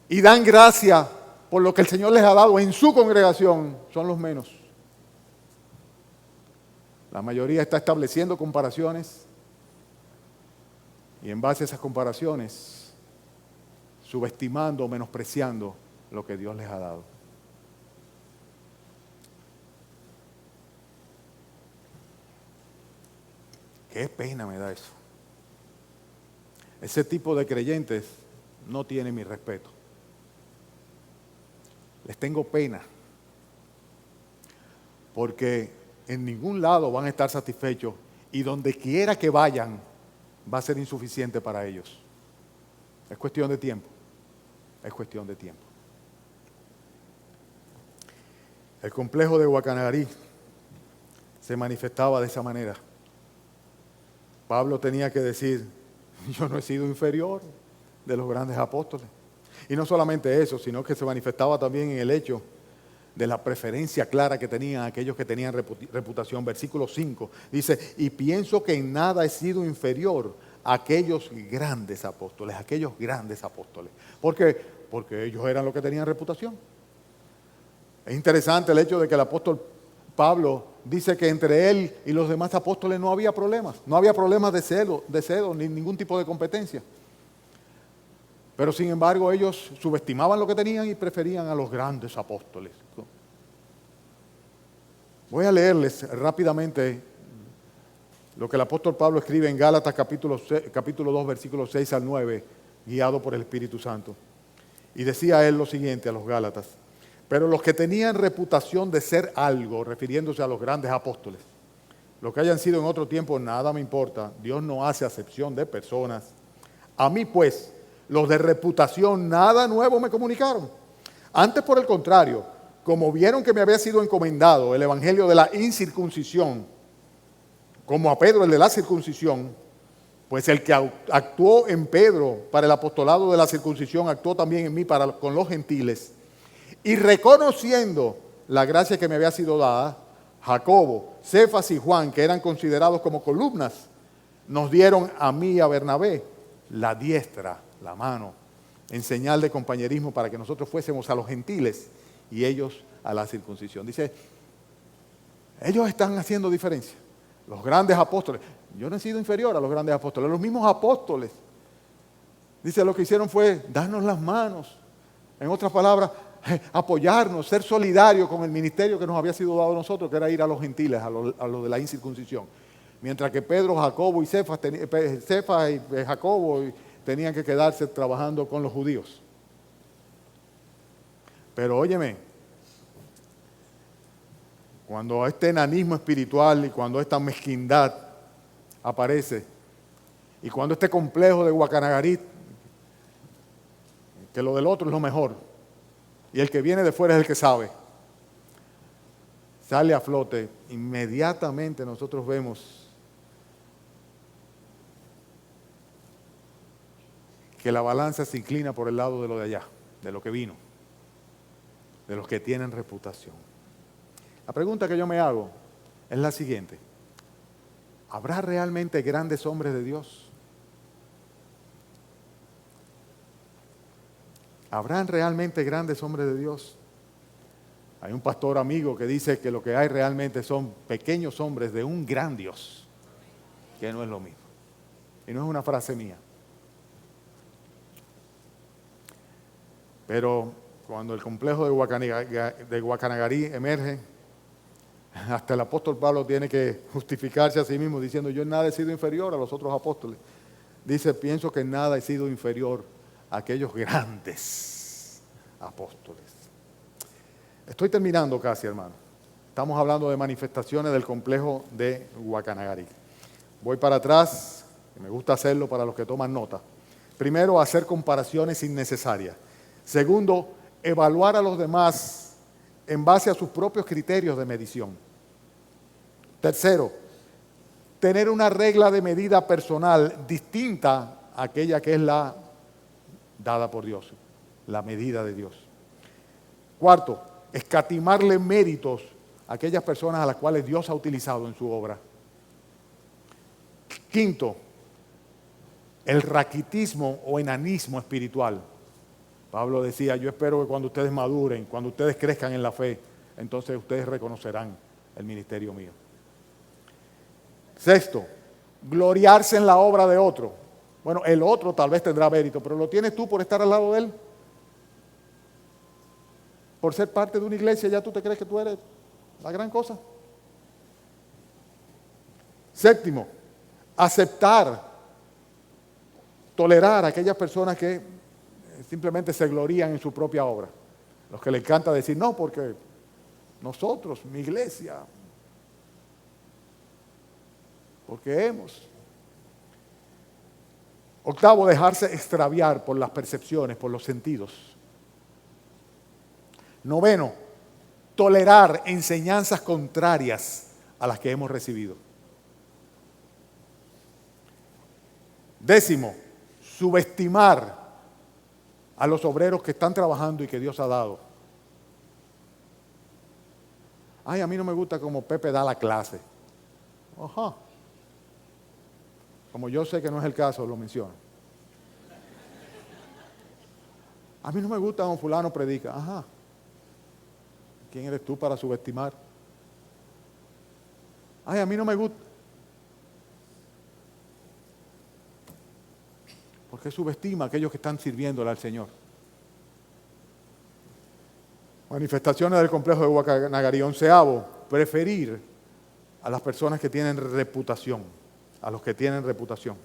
y dan gracias por lo que el Señor les ha dado en su congregación, son los menos. La mayoría está estableciendo comparaciones y en base a esas comparaciones subestimando o menospreciando lo que Dios les ha dado. Qué pena me da eso. Ese tipo de creyentes no tiene mi respeto. Les tengo pena. Porque en ningún lado van a estar satisfechos y donde quiera que vayan va a ser insuficiente para ellos. Es cuestión de tiempo. Es cuestión de tiempo. El complejo de Guacanagarí se manifestaba de esa manera. Pablo tenía que decir, yo no he sido inferior de los grandes apóstoles. Y no solamente eso, sino que se manifestaba también en el hecho de la preferencia clara que tenían aquellos que tenían reputación. Versículo 5 dice, y pienso que en nada he sido inferior a aquellos grandes apóstoles, ¿Por qué? Porque ellos eran los que tenían reputación. Es interesante el hecho de que el apóstol Pablo dice que entre él y los demás apóstoles no había problemas de celos, ni ningún tipo de competencia. Pero sin embargo ellos subestimaban lo que tenían y preferían a los grandes apóstoles. Voy a leerles rápidamente lo que el apóstol Pablo escribe en Gálatas capítulo 2, versículos 6 al 9, guiado por el Espíritu Santo. Y decía él lo siguiente a los Gálatas: pero los que tenían reputación de ser algo, refiriéndose a los grandes apóstoles, lo que hayan sido en otro tiempo, nada me importa. Dios no hace acepción de personas. A mí, pues, los de reputación nada nuevo me comunicaron. Antes, por el contrario, como vieron que me había sido encomendado el evangelio de la incircuncisión, como a Pedro el de la circuncisión, pues el que actuó en Pedro para el apostolado de la circuncisión, actuó también en mí con los gentiles. Y reconociendo la gracia que me había sido dada, Jacobo, Cefas y Juan, que eran considerados como columnas, nos dieron a mí y a Bernabé la diestra, la mano, en señal de compañerismo para que nosotros fuésemos a los gentiles y ellos a la circuncisión. Dice, ellos están haciendo diferencia. Los grandes apóstoles, yo no he sido inferior a los grandes apóstoles, los mismos apóstoles. Dice, lo que hicieron fue darnos las manos. En otras palabras, apoyarnos, ser solidarios con el ministerio que nos había sido dado a nosotros, que era ir a los gentiles, a lo de la incircuncisión. Mientras que Pedro, Jacobo y Cefas y Jacobo tenían que quedarse trabajando con los judíos. Pero óyeme, cuando este enanismo espiritual y cuando esta mezquindad aparece, y cuando este complejo de Guacanagarí, que lo del otro es lo mejor, y el que viene de fuera es el que sabe, sale a flote, inmediatamente nosotros vemos que la balanza se inclina por el lado de lo de allá, de lo que vino, de los que tienen reputación. La pregunta que yo me hago es la siguiente: ¿habrá realmente grandes hombres de Dios? ¿Habrán realmente grandes hombres de Dios? Hay un pastor amigo que dice que lo que hay realmente son pequeños hombres de un gran Dios, que no es lo mismo. Y no es una frase mía. Pero cuando el complejo de Guacanagarí emerge, hasta el apóstol Pablo tiene que justificarse a sí mismo diciendo, yo en nada he sido inferior a los otros apóstoles. Dice, pienso que en nada he sido inferior a aquellos grandes apóstoles. Estoy terminando casi, hermano. Estamos hablando de manifestaciones del complejo de Guacanagarí. Voy para atrás, que me gusta hacerlo para los que toman nota. Primero, hacer comparaciones innecesarias. Segundo, evaluar a los demás en base a sus propios criterios de medición. Tercero, tener una regla de medida personal distinta a aquella que es la dada por Dios, la medida de Dios. Cuarto, escatimarle méritos a aquellas personas a las cuales Dios ha utilizado en su obra. Quinto, el raquitismo o enanismo espiritual. Pablo decía, yo espero que cuando ustedes maduren, cuando ustedes crezcan en la fe, entonces ustedes reconocerán el ministerio mío. Sexto, gloriarse en la obra de otro. Bueno, el otro tal vez tendrá mérito, pero ¿lo tienes tú por estar al lado de él? Por ser parte de una iglesia, ¿ya tú te crees que tú eres la gran cosa? Séptimo, aceptar, tolerar a aquellas personas que simplemente se glorían en su propia obra. Los que les encanta decir, no, porque nosotros, mi iglesia, porque hemos. Octavo, dejarse extraviar por las percepciones, por los sentidos. Noveno, tolerar enseñanzas contrarias a las que hemos recibido. Décimo, subestimar a los obreros que están trabajando y que Dios ha dado. Ay, a mí no me gusta como Pepe da la clase. Ajá. Como yo sé que no es el caso, lo menciono. A mí no me gusta como fulano predica. Ajá. ¿Quién eres tú para subestimar? Ay, a mí no me gusta. porque subestima a aquellos que están sirviéndole al Señor. Manifestaciones del complejo de Guacanagarí. 11º, preferir a las personas que tienen reputación, a los que tienen reputación.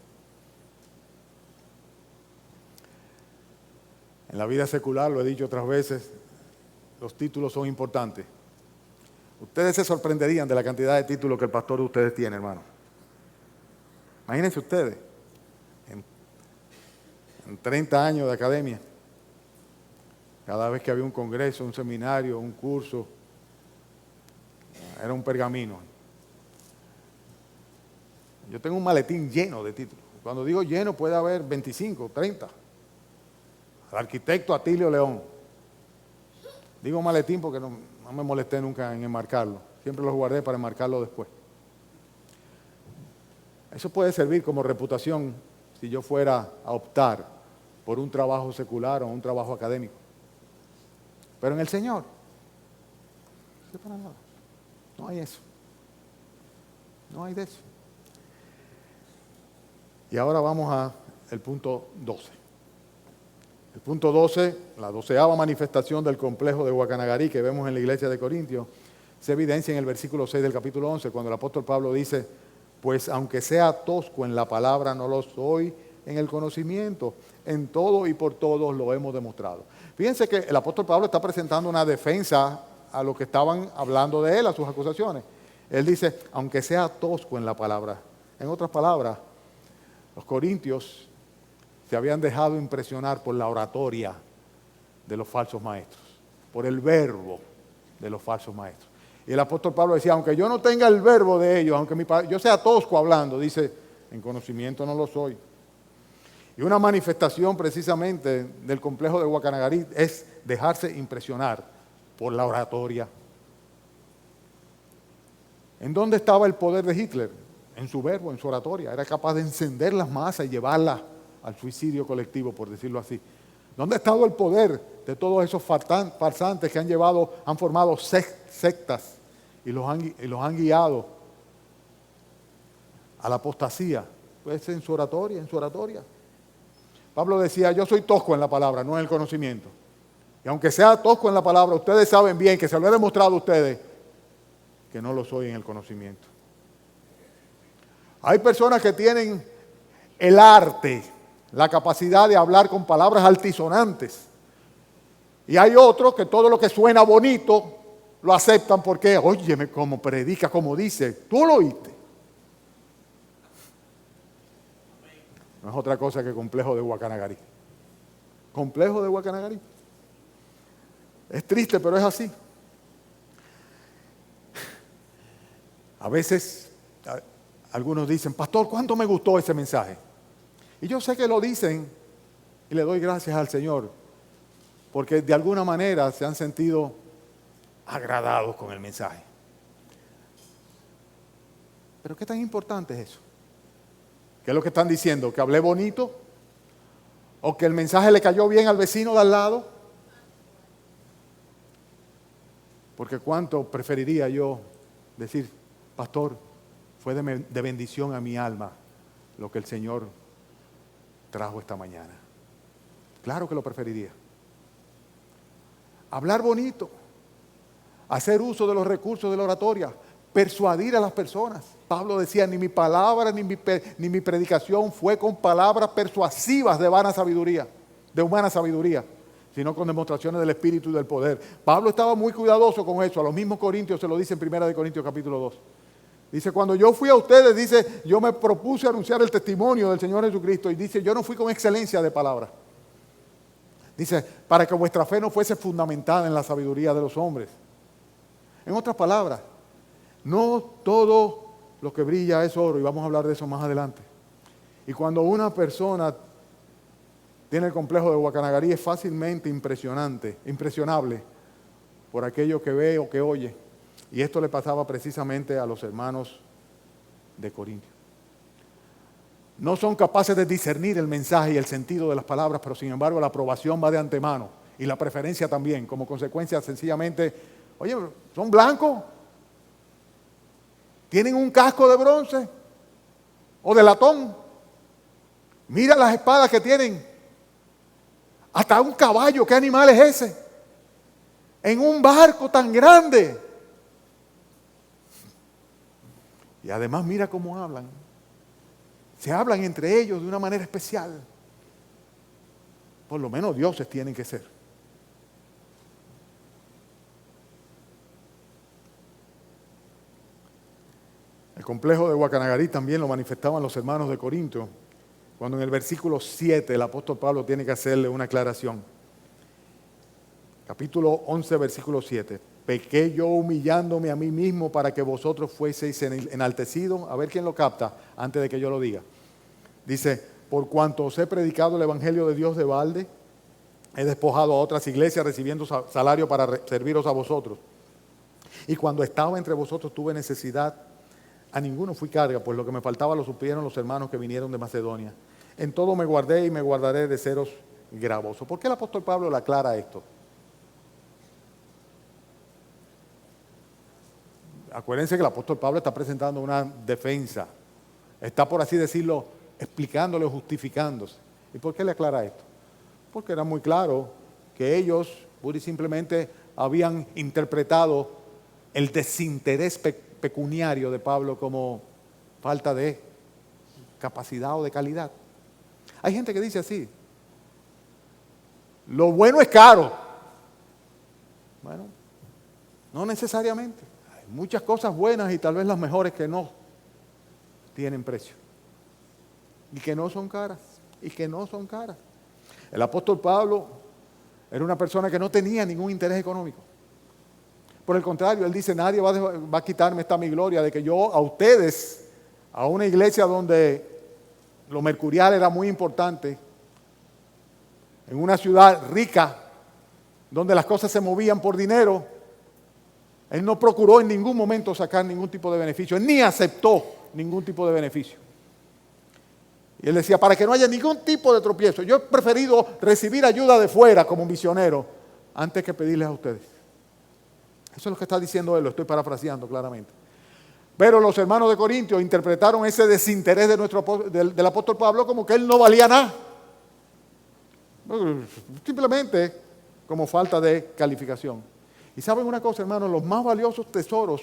En la vida secular, lo he dicho otras veces, los títulos son importantes. Ustedes se sorprenderían de la cantidad de títulos que el pastor de ustedes tiene, hermano. Imagínense ustedes, en 30 años de academia, cada vez que había un congreso, un seminario, un curso, era un pergamino. Yo tengo un maletín lleno de títulos. Cuando digo lleno puede haber 25, 30. Al arquitecto Atilio León. Digo maletín porque no me molesté nunca en enmarcarlo. Siempre los guardé para enmarcarlo después. Eso puede servir como reputación si yo fuera a optar por un trabajo secular o un trabajo académico. Pero en el Señor, no para nada. No hay eso. No hay de eso. Y ahora vamos al punto 12. El punto 12, la 12ª manifestación del complejo de Guacanagarí que vemos en la iglesia de Corintios, se evidencia en el versículo 6 del capítulo 11, cuando el apóstol Pablo dice, pues aunque sea tosco en la palabra, no lo soy en el conocimiento. En todo y por todos lo hemos demostrado. Fíjense que el apóstol Pablo está presentando una defensa a los que estaban hablando de él, a sus acusaciones. Él dice, aunque sea tosco en la palabra. En otras palabras, los corintios se habían dejado impresionar por la oratoria de los falsos maestros, por el verbo de los falsos maestros. Y el apóstol Pablo decía, aunque yo no tenga el verbo de ellos, aunque yo sea tosco hablando, dice, en conocimiento no lo soy. Y una manifestación precisamente del complejo de Guacanagarí es dejarse impresionar por la oratoria. ¿En dónde estaba el poder de Hitler? En su verbo, en su oratoria. Era capaz de encender las masas y llevarlas al suicidio colectivo, por decirlo así. ¿Dónde ha estado el poder de todos esos farsantes que han formado sectas y los han guiado a la apostasía? Pues en su oratoria, en su oratoria. Pablo decía, yo soy tosco en la palabra, no en el conocimiento. Y aunque sea tosco en la palabra, ustedes saben bien que se lo he demostrado a ustedes que no lo soy en el conocimiento. Hay personas que tienen el arte, la capacidad de hablar con palabras altisonantes. Y hay otros que todo lo que suena bonito lo aceptan porque, óyeme, como predica, como dice, tú lo oíste. No es otra cosa que complejo de Guacanagarí. Complejo de Guacanagarí. Es triste, pero es así. A veces algunos dicen, pastor, ¿cuánto me gustó ese mensaje? Y yo sé que lo dicen y le doy gracias al Señor, porque de alguna manera se han sentido agradados con el mensaje. Pero ¿qué tan importante es eso? ¿Qué es lo que están diciendo? ¿Que hablé bonito? ¿O que el mensaje le cayó bien al vecino de al lado? Porque cuánto preferiría yo decir, pastor, fue de bendición a mi alma lo que el Señor trajo esta mañana. Claro que lo preferiría. Hablar bonito, hacer uso de los recursos de la oratoria, persuadir a las personas. Pablo decía, ni mi palabra ni mi predicación fue con palabras persuasivas de vana sabiduría, de humana sabiduría, sino con demostraciones del Espíritu y del poder. Pablo estaba muy cuidadoso con eso. A los mismos corintios se lo dice en 1 Corintios capítulo 2. Dice, cuando yo fui a ustedes, dice, yo me propuse anunciar el testimonio del Señor Jesucristo. Y dice, yo no fui con excelencia de palabra. Dice, para que vuestra fe no fuese fundamentada en la sabiduría de los hombres. En otras palabras, no todo lo que brilla es oro, y vamos a hablar de eso más adelante. Y cuando una persona tiene el complejo de Guacanagarí, es fácilmente impresionable por aquello que ve o que oye. Y esto le pasaba precisamente a los hermanos de Corinto. No son capaces de discernir el mensaje y el sentido de las palabras, pero sin embargo la aprobación va de antemano y la preferencia también, como consecuencia sencillamente, oye, ¿son blancos? ¿Tienen un casco de bronce o de latón? Mira las espadas que tienen. Hasta un caballo, ¿qué animal es ese? En un barco tan grande. Y además mira cómo hablan. Se hablan entre ellos de una manera especial. Por lo menos dioses tienen que ser. El complejo de Guacanagarí también lo manifestaban los hermanos de Corinto, cuando en el versículo 7 el apóstol Pablo tiene que hacerle una aclaración. Capítulo 11, versículo 7. Pequé yo humillándome a mí mismo para que vosotros fueseis enaltecidos. A ver quién lo capta antes de que yo lo diga. Dice, por cuanto os he predicado el evangelio de Dios de balde, he despojado a otras iglesias recibiendo salario para serviros a vosotros. Y cuando estaba entre vosotros tuve necesidad, a ninguno fui carga, pues lo que me faltaba lo supieron los hermanos que vinieron de Macedonia. En todo me guardé y me guardaré de seros gravoso. ¿Por qué el apóstol Pablo le aclara esto? Acuérdense que el apóstol Pablo está presentando una defensa. Está, por así decirlo, explicándole o justificándose. ¿Y por qué le aclara esto? Porque era muy claro que ellos, pura y simplemente, habían interpretado el desinterés pecuniario de Pablo como falta de capacidad o de calidad. Hay gente que dice así, lo bueno es caro. Bueno, no necesariamente. Hay muchas cosas buenas y tal vez las mejores que no tienen precio. Y que no son caras. Y que no son caras. El apóstol Pablo era una persona que no tenía ningún interés económico. Por el contrario, él dice, nadie va a quitarme esta mi gloria de que yo a ustedes, a una iglesia donde lo mercurial era muy importante, en una ciudad rica, donde las cosas se movían por dinero, él no procuró en ningún momento sacar ningún tipo de beneficio, ni aceptó ningún tipo de beneficio. Y él decía, para que no haya ningún tipo de tropiezo, yo he preferido recibir ayuda de fuera como misionero antes que pedirles a ustedes. Eso es lo que está diciendo él, lo estoy parafraseando claramente. Pero los hermanos de Corintios interpretaron ese desinterés del apóstol Pablo como que él no valía nada. Simplemente como falta de calificación. Y saben una cosa, hermanos, los más valiosos tesoros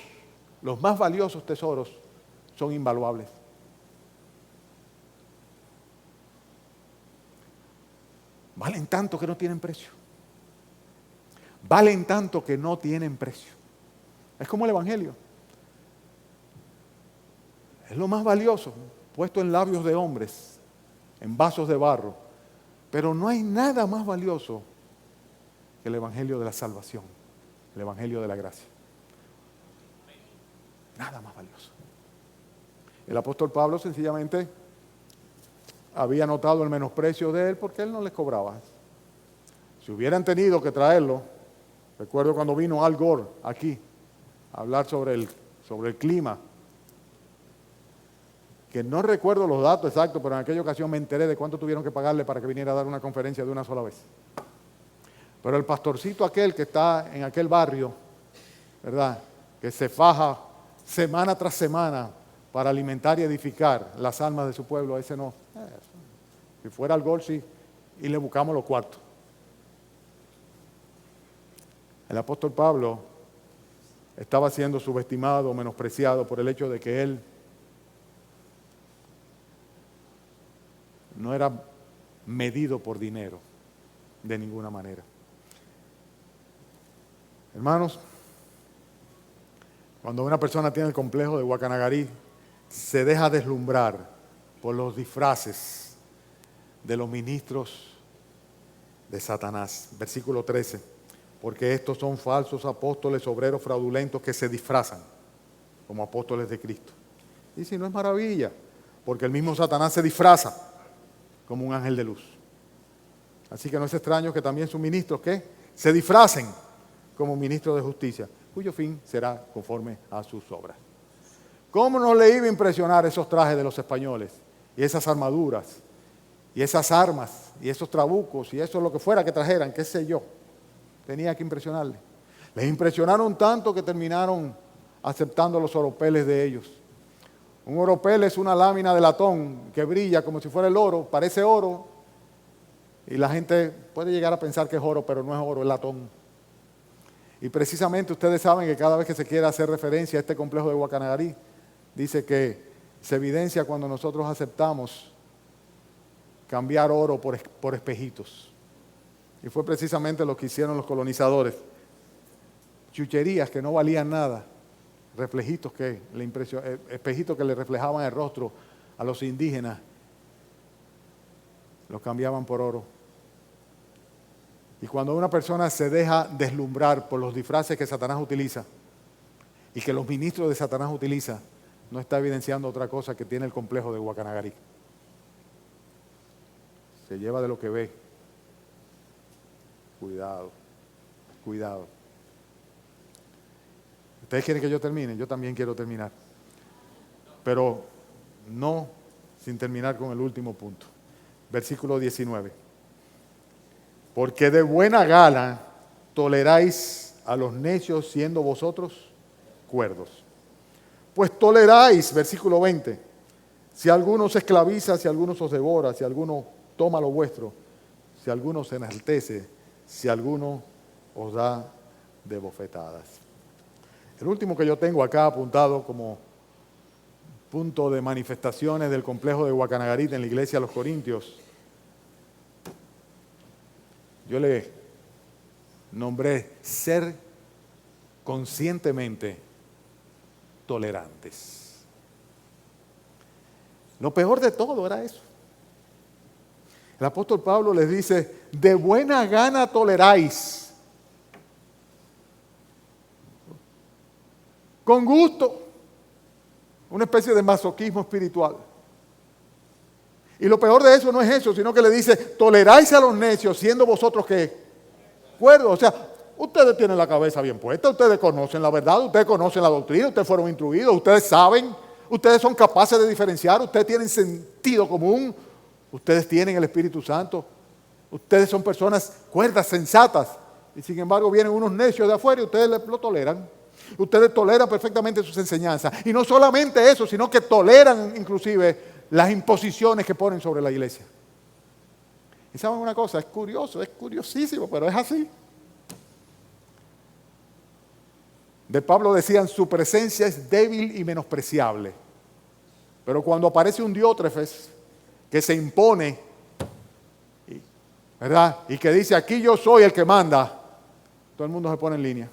son invaluables. Valen tanto que no tienen precio. Valen tanto que no tienen precio. Es como el evangelio. Es lo más valioso, puesto en labios de hombres, en vasos de barro. Pero no hay nada más valioso que el evangelio de la salvación, el evangelio de la gracia. Nada más valioso. El apóstol Pablo sencillamente había notado el menosprecio de él porque él no les cobraba. Si hubieran tenido que traerlo, recuerdo cuando vino Al Gore aquí a hablar sobre el clima, que no recuerdo los datos exactos, pero en aquella ocasión me enteré de cuánto tuvieron que pagarle para que viniera a dar una conferencia de una sola vez. Pero el pastorcito aquel que está en aquel barrio, ¿verdad?, que se faja semana tras semana para alimentar y edificar las almas de su pueblo, ese no. Si fuera Al Gore, sí, y le buscamos los cuartos. El apóstol Pablo estaba siendo subestimado, menospreciado por el hecho de que él no era medido por dinero de ninguna manera. Hermanos, cuando una persona tiene el complejo de Guacanagarí, se deja deslumbrar por los disfraces de los ministros de Satanás. Versículo 13. Porque estos son falsos apóstoles, obreros fraudulentos que se disfrazan como apóstoles de Cristo. Y si no es maravilla, porque el mismo Satanás se disfraza como un ángel de luz. Así que no es extraño que también sus ministros, ¿qué?, se disfracen como ministros de justicia, cuyo fin será conforme a sus obras. ¿Cómo no le iba a impresionar esos trajes de los españoles, y esas armaduras, y esas armas, y esos trabucos, y eso lo que fuera que trajeran, qué sé yo? Tenía que impresionarle. Les impresionaron tanto que terminaron aceptando los oropeles de ellos. Un oropel es una lámina de latón que brilla como si fuera el oro, parece oro, y la gente puede llegar a pensar que es oro, pero no es oro, es latón. Y precisamente ustedes saben que cada vez que se quiere hacer referencia a este complejo de Guacanagarí, dice que se evidencia cuando nosotros aceptamos cambiar oro por espejitos. Y fue precisamente lo que hicieron los colonizadores. Chucherías que no valían nada, reflejitos espejitos que le reflejaban el rostro a los indígenas, los cambiaban por oro. Y cuando una persona se deja deslumbrar por los disfraces que Satanás utiliza y que los ministros de Satanás utilizan, no está evidenciando otra cosa que tiene el complejo de Guacanagarí. Se lleva de lo que ve. Cuidado, cuidado. ¿Ustedes quieren que yo termine? Yo también quiero terminar. Pero no sin terminar con el último punto. Versículo 19. Porque de buena gana toleráis a los necios siendo vosotros cuerdos. Pues toleráis, versículo 20, si alguno os esclaviza, si alguno os devora, si alguno toma lo vuestro, si alguno se enaltece, si alguno os da de bofetadas. El último que yo tengo acá apuntado como punto de manifestaciones del complejo de Guacanagarí en la iglesia de los Corintios, yo le nombré ser conscientemente tolerantes. Lo peor de todo era eso. El apóstol Pablo les dice, de buena gana toleráis. Con gusto. Una especie de masoquismo espiritual. Y lo peor de eso no es eso, sino que le dice, toleráis a los necios, siendo vosotros ¿qué? Cuerdos. O sea, ustedes tienen la cabeza bien puesta, ustedes conocen la verdad, ustedes conocen la doctrina, ustedes fueron instruidos, ustedes saben, ustedes son capaces de diferenciar, ustedes tienen sentido común, ustedes tienen el Espíritu Santo, ustedes son personas cuerdas, sensatas, y sin embargo vienen unos necios de afuera y ustedes lo toleran. Ustedes toleran perfectamente sus enseñanzas. Y no solamente eso, sino que toleran inclusive las imposiciones que ponen sobre la iglesia. Y saben una cosa, es curioso, es curiosísimo, pero es así. De Pablo decían, su presencia es débil y menospreciable. Pero cuando aparece un Diótrefes que se impone, ¿verdad? Y que dice, aquí yo soy el que manda, todo el mundo se pone en línea.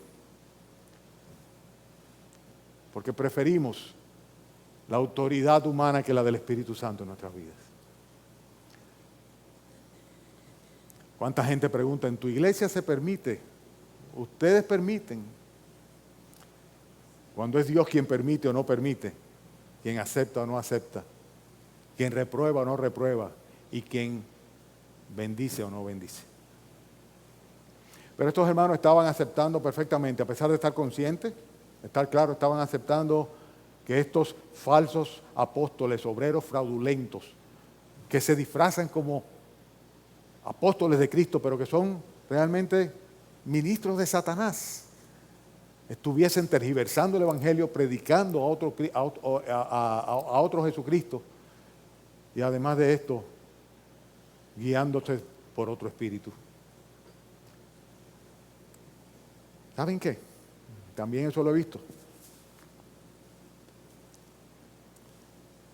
Porque preferimos la autoridad humana que la del Espíritu Santo en nuestras vidas. ¿Cuánta gente pregunta, en tu iglesia se permite? ¿Ustedes permiten? Cuando es Dios quien permite o no permite, quien acepta o no acepta, quien reprueba o no reprueba y quien bendice o no bendice. Pero estos hermanos estaban aceptando perfectamente, a pesar de estar conscientes, estar claro, estaban aceptando que estos falsos apóstoles, obreros fraudulentos, que se disfrazan como apóstoles de Cristo, pero que son realmente ministros de Satanás, estuviesen tergiversando el Evangelio, predicando a otro Jesucristo, y además de esto, guiándose por otro espíritu. ¿Saben qué? También eso lo he visto.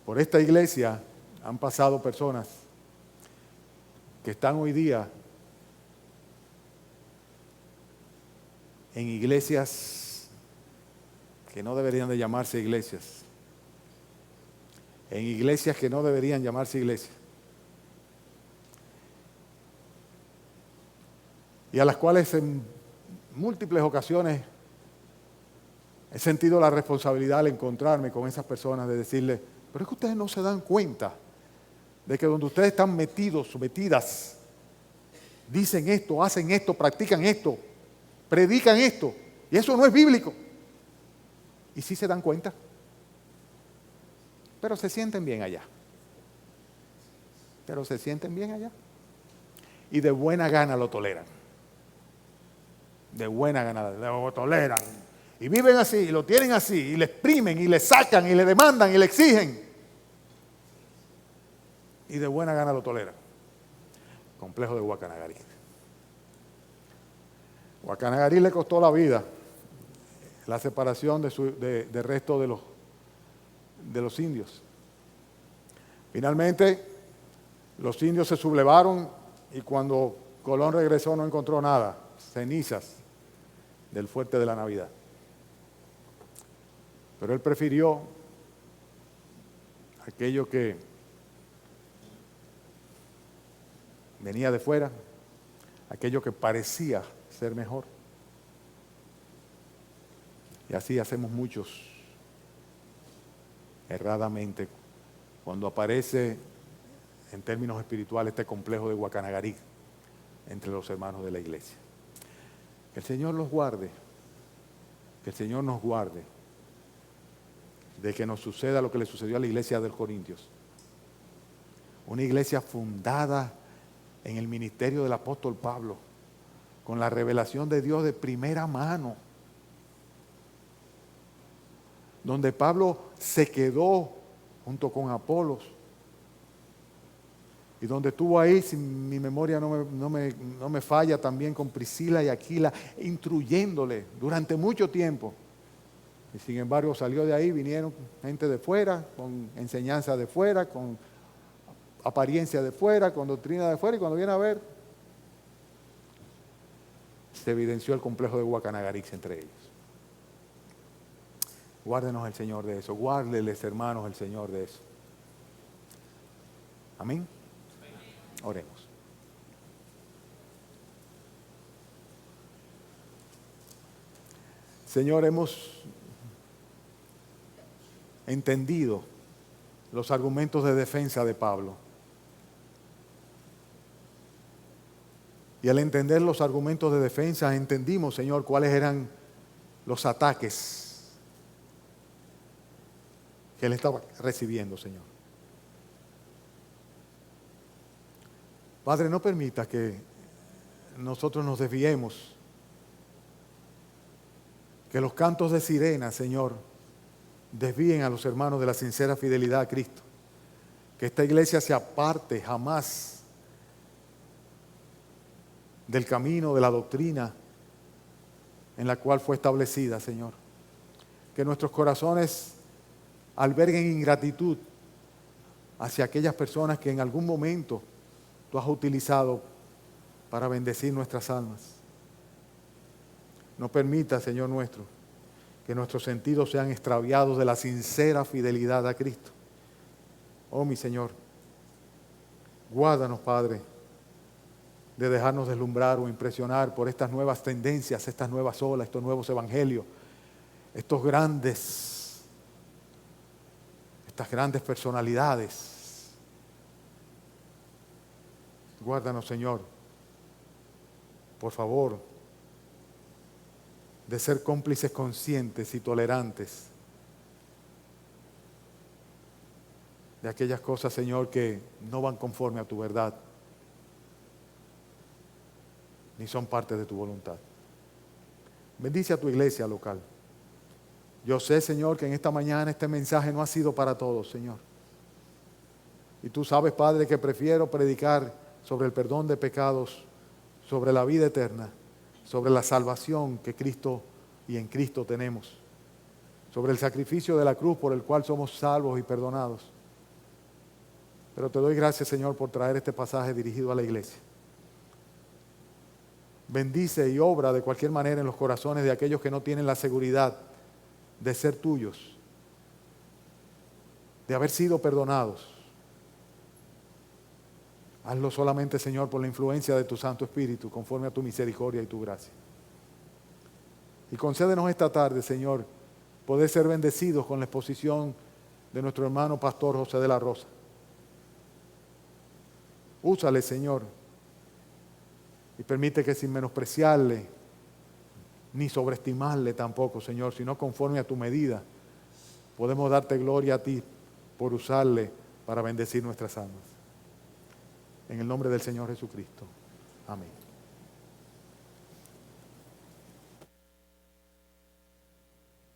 Por esta iglesia han pasado personas que están hoy día en iglesias que no deberían de llamarse iglesias, en iglesias que no deberían llamarse iglesias, y a las cuales en múltiples ocasiones he sentido la responsabilidad al encontrarme con esas personas de decirles, pero es que ustedes no se dan cuenta de que donde ustedes están metidos, metidas, dicen esto, hacen esto, practican esto, predican esto, y eso no es bíblico. Y sí se dan cuenta, pero se sienten bien allá. Pero se sienten bien allá. Y de buena gana lo toleran. De buena gana lo toleran. y viven así, y lo tienen así, y le exprimen, y le sacan, y le demandan, y le exigen, y de buena gana lo toleran. Complejo de Guacanagarí. Guacanagarí le costó la vida la separación del resto de los indios. Finalmente, los indios se sublevaron y cuando Colón regresó no encontró nada, cenizas del fuerte de la Navidad. Pero él prefirió aquello que venía de fuera, aquello que parecía ser mejor. Y así hacemos muchos erradamente cuando aparece en términos espirituales este complejo de Guacanagarí entre los hermanos de la iglesia. Que el Señor los guarde, que el Señor nos guarde de que nos suceda lo que le sucedió a la iglesia de los Corintios. Una iglesia fundada en el ministerio del apóstol Pablo, con la revelación de Dios de primera mano, donde Pablo se quedó junto con Apolos, y donde estuvo ahí, si mi memoria no me falla, también con Priscila y Aquila, instruyéndole durante mucho tiempo. Y sin embargo salió de ahí, vinieron gente de fuera, con enseñanza de fuera, con apariencia de fuera, con doctrina de fuera, y cuando viene a ver, se evidenció el complejo de Guacanagarí entre ellos. Guárdenos el Señor de eso, guárdeles hermanos el Señor de eso. Amén. Oremos. Señor, hemos entendido los argumentos de defensa de Pablo. Y al entender los argumentos de defensa, entendimos, Señor, cuáles eran los ataques que él estaba recibiendo, Señor. Padre, no permita que nosotros nos desviemos, que los cantos de sirena, Señor, desvíen a los hermanos de la sincera fidelidad a Cristo. Que esta iglesia se aparte jamás del camino, de la doctrina en la cual fue establecida, Señor. Que nuestros corazones alberguen ingratitud hacia aquellas personas que en algún momento Tú has utilizado para bendecir nuestras almas. No permita, Señor nuestro, que nuestros sentidos sean extraviados de la sincera fidelidad a Cristo. Oh, mi Señor, guárdanos, Padre, de dejarnos deslumbrar o impresionar por estas nuevas tendencias, estas nuevas olas, estos nuevos evangelios, estas grandes personalidades. Guárdanos, Señor, por favor, de ser cómplices conscientes y tolerantes de aquellas cosas, Señor, que no van conforme a tu verdad, ni son parte de tu voluntad. Bendice a tu iglesia local. Yo sé, Señor, que en esta mañana este mensaje no ha sido para todos, Señor. Y tú sabes, Padre, que prefiero predicar sobre el perdón de pecados, sobre la vida eterna, sobre la salvación que Cristo y en Cristo tenemos, sobre el sacrificio de la cruz por el cual somos salvos y perdonados. Pero te doy gracias, Señor, por traer este pasaje dirigido a la iglesia. Bendice y obra de cualquier manera en los corazones de aquellos que no tienen la seguridad de ser tuyos, de haber sido perdonados. Hazlo solamente, Señor, por la influencia de tu Santo Espíritu, conforme a tu misericordia y tu gracia. Y concédenos esta tarde, Señor, poder ser bendecidos con la exposición de nuestro hermano pastor José de la Rosa. Úsale, Señor, y permite que sin menospreciarle, ni sobreestimarle tampoco, Señor, sino conforme a tu medida, podemos darte gloria a ti por usarle para bendecir nuestras almas. En el nombre del Señor Jesucristo. Amén.